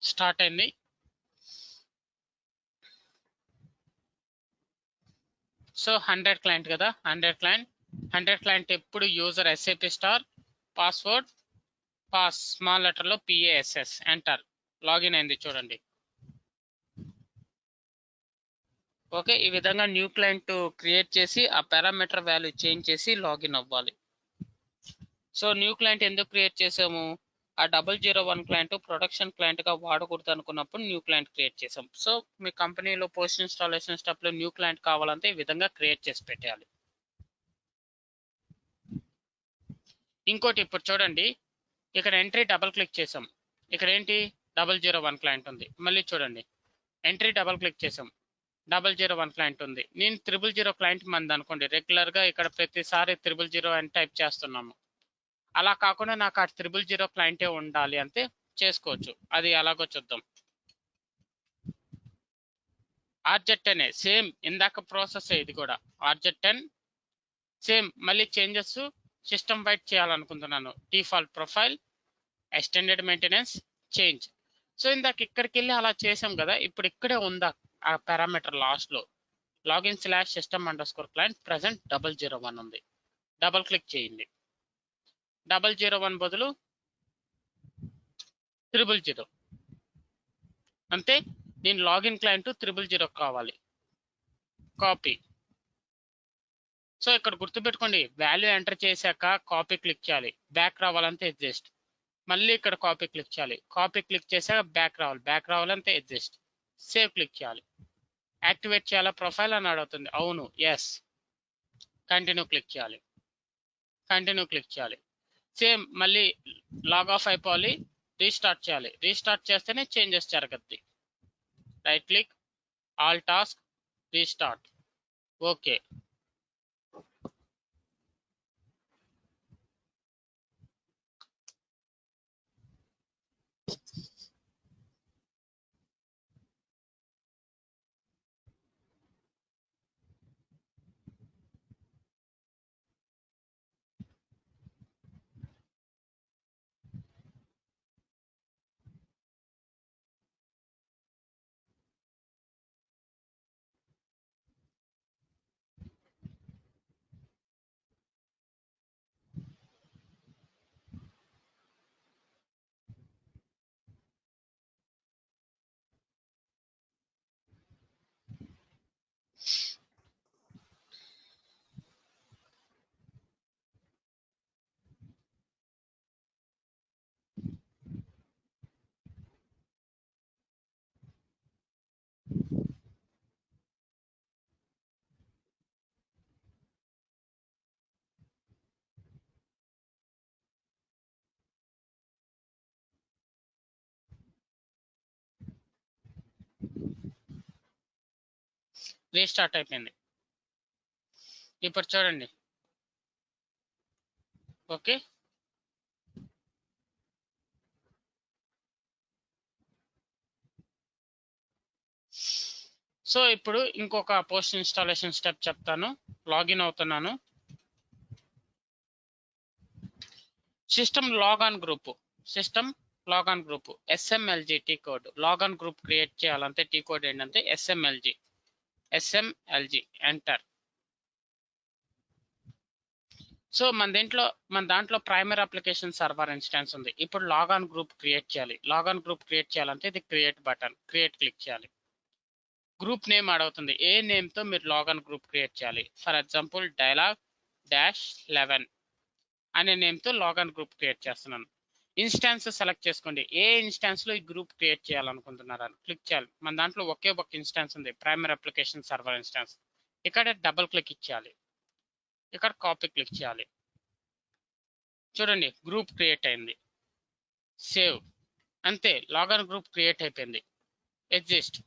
Start అయింది. సో 100 క్లయింట్ కదా, 100 క్లయింట్ ఎప్పుడు user SAP star, password pass small letter లో PASS, ఎంటర్. లాగిన్ అయింది చూడండి. ఓకే, ఈ విధంగా న్యూ క్లయింట్ క్రియేట్ చేసి ఆ పారామీటర్ వాల్యూ చేంజ్ చేసి లాగిన్ అవ్వాలి. సో న్యూ క్లయింట్ ఎందుకు క్రియేట్ చేసాము? ఆ 001 క్లయింట్ ప్రొడక్షన్ క్లయింట్ గా వాడకూడదు అనుకున్నప్పుడు న్యూ క్లయింట్ క్రియేట్ చేసాం. సో మీ కంపెనీలో పోస్ట్ ఇన్స్టాలేషన్ స్టెప్ లో న్యూ క్లయింట్ కావాలంటే ఈ విధంగా క్రియేట్ చేసి పెట్టాలి. ఇంకోటి ఇప్పుడు చూడండి, ఇక్కడ ఎంట్రీ డబుల్ క్లిక్ చేసాం, ఇక్కడ ఏంటి 001 క్లయింట్ ఉంది. మళ్ళీ చూడండి, ఎంట్రీ డబుల్ క్లిక్ చేసాం, 001 క్లయింట్ ఉంది. నేను 000 క్లయింట్ మంది అనుకోండి, రెగ్యులర్ గా ఇక్కడ ప్రతిసారి 000 అని టైప్ చేస్తున్నాము. అలా కాకుండా నాకు ఆ 000 క్లయింటే ఉండాలి అంటే చేసుకోవచ్చు. అది ఎలాగో చూద్దాం. RZ10 సేమ్ ఇందాక ప్రాసెస్, ఇది కూడా RZ10 సేమ్. మళ్ళీ చేంజెస్ సిస్టమ్ వైడ్ చేయాలనుకుంటున్నాను. Default profile, extended maintenance, change. So ఇందాక ఇక్కడికి వెళ్ళి అలా చేసాం కదా, ఇప్పుడు ఇక్కడే ఉందా ఆ పారామీటర్ లాస్ట్ లో లాగిన్ / system_client present 001 ఉంది. డబుల్ క్లిక్ చేయండి. 001 బదులు 000 అంతే. దీని లాగిన్ క్లయింట్ 000 కావాలి. కాపీ. సో ఇక్కడ గుర్తుపెట్టుకోండి, వాల్యూ ఎంటర్ చేశాక కాపీ క్లిక్ చేయాలి. బ్యాక్ రావాలంటే ఎగ్జిస్ట్. మళ్ళీ ఇక్కడ కాపీ క్లిక్ చేయాలి. కాపీ క్లిక్ చేశాక బ్యాక్ రావాలి. బ్యాక్ రావాలంటే ఎగ్జిస్ట్. సేవ్ క్లిక్ చేయాలి. యాక్టివేట్ చేయాలా ప్రొఫైల్ అని అడుగుతుంది. అవును, ఎస్. కంటిన్యూ క్లిక్ చేయాలి. కంటిన్యూ క్లిక్ చేయాలి. సేమ్ మళ్ళీ లాగ్ ఆఫ్ అయిపోవాలి. రీస్టార్ట్ చేయాలి. రీస్టార్ట్ చేస్తేనే చేంజెస్ జరగద్ది. Right click, all task, restart. Okay. Restart అయిపోయింది. ఇప్పుడు చూడండి. ఓకే. సో ఇప్పుడు ఇంకొక పోస్ట్ ఇన్స్టాలేషన్ స్టెప్ చెప్తాను. లాగిన్ అవుతున్నాను. System log on group, system log on group SMLG T code. Log on group create చేయాలంటే టీ కోడ్ ఏంటంటే SMLG. ఎంటర్. సో మన దాంట్లో ప్రైమరీ అప్లికేషన్ సర్వర్ ఇన్స్టాన్స్ ఉంది. ఇప్పుడు లాగాన్ గ్రూప్ క్రియేట్ చేయాలి. లాగాన్ గ్రూప్ క్రియేట్ చేయాలంటే ఇది క్రియేట్ బటన్, క్రియేట్ క్లిక్ చేయాలి. గ్రూప్ నేమ్ అడుగుతుంది. ఏ నేమ్ తో మీరు లాగాన్ గ్రూప్ క్రియేట్ చేయాలి. ఫర్ ఎగ్జాంపుల్ dialog-11 అనే నేమ్ తో లాగాన్ గ్రూప్ క్రియేట్ చేస్తున్నాను. ఇన్స్టాన్స్ సెలెక్ట్ చేసుకోండి. ఏ ఇన్స్టాన్స్ లో ఈ గ్రూప్ క్రియేట్ చేయాలనుకుంటున్నారని క్లిక్ చేయాలి. మన దాంట్లో ఒకే ఒక ఇన్స్టాన్స్ ఉంది, ప్రైమరీ అప్లికేషన్ సర్వర్ ఇన్స్టాన్స్. ఇక్కడ డబుల్ క్లిక్ ఇచ్చేయాలి. ఇక్కడ కాపీ క్లిక్ చేయాలి. చూడండి, గ్రూప్ క్రియేట్ అయింది. సేవ్. అంతే, లాగాన్ గ్రూప్ క్రియేట్ అయిపోయింది. Exist.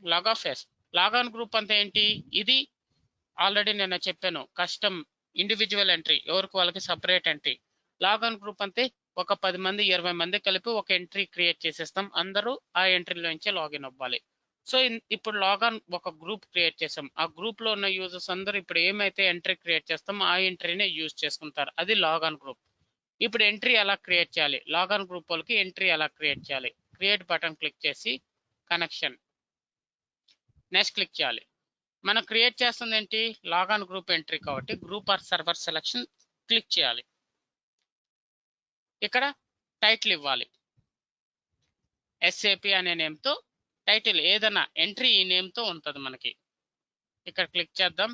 Log off yes. Logon group అంటే ఏంటి? ఇది ఆల్రెడీ నేను చెప్పాను, కస్టమ్ ఇండివిజువల్ ఎంట్రీ, ఎవరికి వాళ్ళకి సపరేట్ ఎంట్రీ. లాగాన్ గ్రూప్ అంటే ఒక 10 మంది 20 మంది కలిపి ఒక ఎంట్రీ క్రియేట్ చేసేస్తాం. అందరూ ఆ ఎంట్రీలో నుంచి లాగిన్ అవ్వాలి. సో ఇప్పుడు లాగాన్ ఒక గ్రూప్ క్రియేట్ చేసాం. ఆ గ్రూప్ లో ఉన్న యూజర్స్ అందరూ ఇప్పుడు ఏమైతే ఎంట్రీ క్రియేట్ చేస్తామో ఆ ఎంట్రీనే యూజ్ చేసుకుంటారు. అది లాగాన్ గ్రూప్. ఇప్పుడు ఎంట్రీ ఎలా క్రియేట్ చేయాలి? లాగాన్ గ్రూప్ వాళ్ళకి ఎంట్రీ ఎలా క్రియేట్ చేయాలి? క్రియేట్ బటన్ క్లిక్ చేసి కనెక్షన్, నెక్స్ట్ క్లిక్ చేయాలి. మనం క్రియేట్ చేస్తుంది ఏంటి? లాగాన్ గ్రూప్ ఎంట్రీ కాబట్టి group or server selection click చేయాలి. ఇక్కడ టైటిల్ ఇవ్వాలి. SAP అనే నేమ్తో టైటిల్ ఏదైనా ఎంట్రీ ఈ నేమ్తో ఉంటుంది మనకి. ఇక్కడ క్లిక్ చేద్దాం.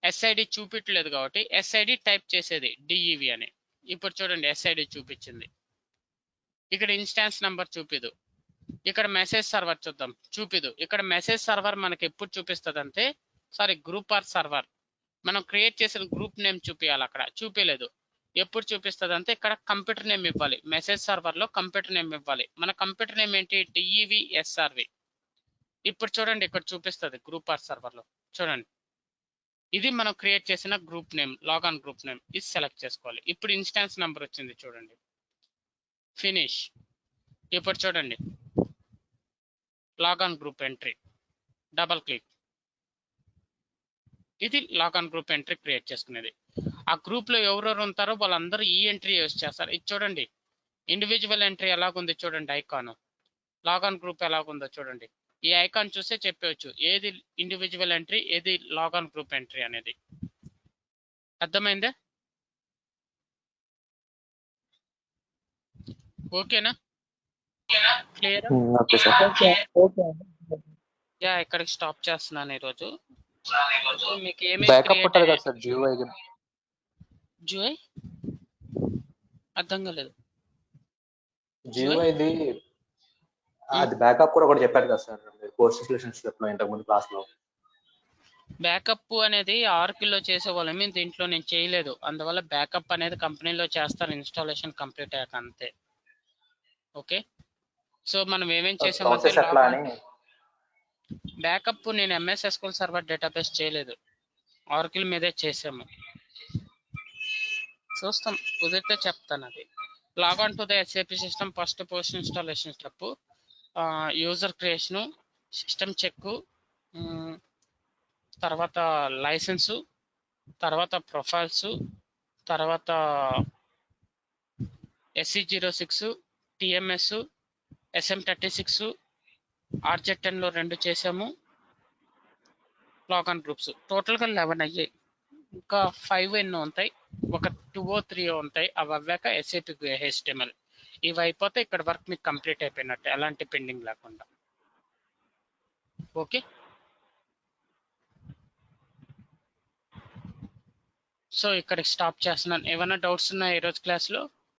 SID చూపించలేదు కాబట్టి SID టైప్ చేసేది DEV అని. ఇప్పుడు చూడండి, SID చూపించింది. ఇక్కడ ఇన్స్టాన్స్ నెంబర్ చూపిదు. ఇక్కడ మెసేజ్ సర్వర్ చూద్దాం, చూపిదు. ఇక్కడ మెసేజ్ సర్వర్ మనకి ఎప్పుడు చూపిస్తుంది అంటే, సారీ, గ్రూప్ ఆర్ సర్వర్ మనం క్రియేట్ చేసిన గ్రూప్ నేమ్ చూపించాలి, అక్కడ చూపించలేదు. ఎప్పుడు చూపిస్తుంది అంటే ఇక్కడ కంప్యూటర్ నేమ్ ఇవ్వాలి. మెసేజ్ సర్వర్లో కంప్యూటర్ నేమ్ ఇవ్వాలి. మన కంప్యూటర్ నేమ్ ఏంటి? DEVSRV. ఇప్పుడు చూడండి ఇక్కడ చూపిస్తుంది గ్రూప్ ఆర్ సర్వర్లో. చూడండి, ఇది మనం క్రియేట్ చేసిన group name, log on group name. ఇది సెలెక్ట్ చేసుకోవాలి. ఇప్పుడు ఇన్స్టాన్స్ నెంబర్ వచ్చింది చూడండి, ఫినిష్. ఇప్పుడు చూడండి log on group entry, double click. ఇది లాగాన్ గ్రూప్ ఎంట్రీ క్రియేట్ చేసుకునేది. ఆ గ్రూప్ లో ఎవరెవరు ఉంటారో వాళ్ళందరూ ఈ ఎంట్రీ యూజ్ చేస్తారు. ఇది చూడండి, ఇండివిజువల్ ఎంట్రీ ఎలాగుంది చూడండి, ఐకాన్. లాగాన్ గ్రూప్ ఎలాగుందో చూడండి. ఈ ఐకాన్ చూసే చెప్పవచ్చు ఏది ఇండివిజువల్ ఎంట్రీ, ఏది లాగాన్ గ్రూప్ ఎంట్రీ అనేది. అర్థమైందా? ఓకేనా? క్లియర్? Okay sir. యా, ఇక్కడికి స్టాప్ చేస్తున్నాను ఈరోజు. మీకు ఏమి బ్యాకప్ ఉంటుంది కదా సార్ GUI? జూఐ అర్థం కాలేదు. GUIది అది బ్యాకప్ కూడా ఒకటి చెప్పారు కదా సార్ మీరు కోర్స్ రిలేషన్షిప్ లో ఇంతకుముందు క్లాస్ లో. బ్యాకప్ అనేది ఆర్కిల్లో చేసేవాళ్ళం, మేము దీంట్లో నేను చేయలేదు. అందువల్ల బ్యాకప్ అనేది కంపెనీలో చేస్తారు ఇన్స్టాలేషన్ కంప్లీట్ అయ్యాక, అంతే. ఓకే, సో మనం ఏమేం చేసామంటే ప్రాసెస్ ఎట్లా అని. బ్యాకప్ నేను MS SQL సర్వర్ డేటాబేస్ చేయలేదు, ఆర్కిల్ మీదే చేసాము. చూస్తాం, కుదిరితే చెప్తాను. అది logon to the SAP system, first post installation step, user creation, system check, తర్వాత లైసెన్సు, తర్వాత ప్రొఫైల్స్, తర్వాత SE06, TMS, SM36, RJ10లో 2 చేసాము. లాగాన్ గ్రూప్స్ టోటల్గా 11 అయ్యాయి. ఇంకా 5 ఎన్నో ఉంటాయి, ఒక 2 or 3 ఉంటాయి. అవి అవ్వాక SAP HTML. ఇవి అయిపోతే ఇక్కడ వర్క్ మీకు కంప్లీట్ అయిపోయినట్టు, ఎలాంటి పెండింగ్ లేకుండా. ఓకే, సో ఇక్కడ స్టాప్ చేస్తున్నాను. ఏమైనా డౌట్స్ ఉన్నాయా ఈరోజు క్లాస్లో?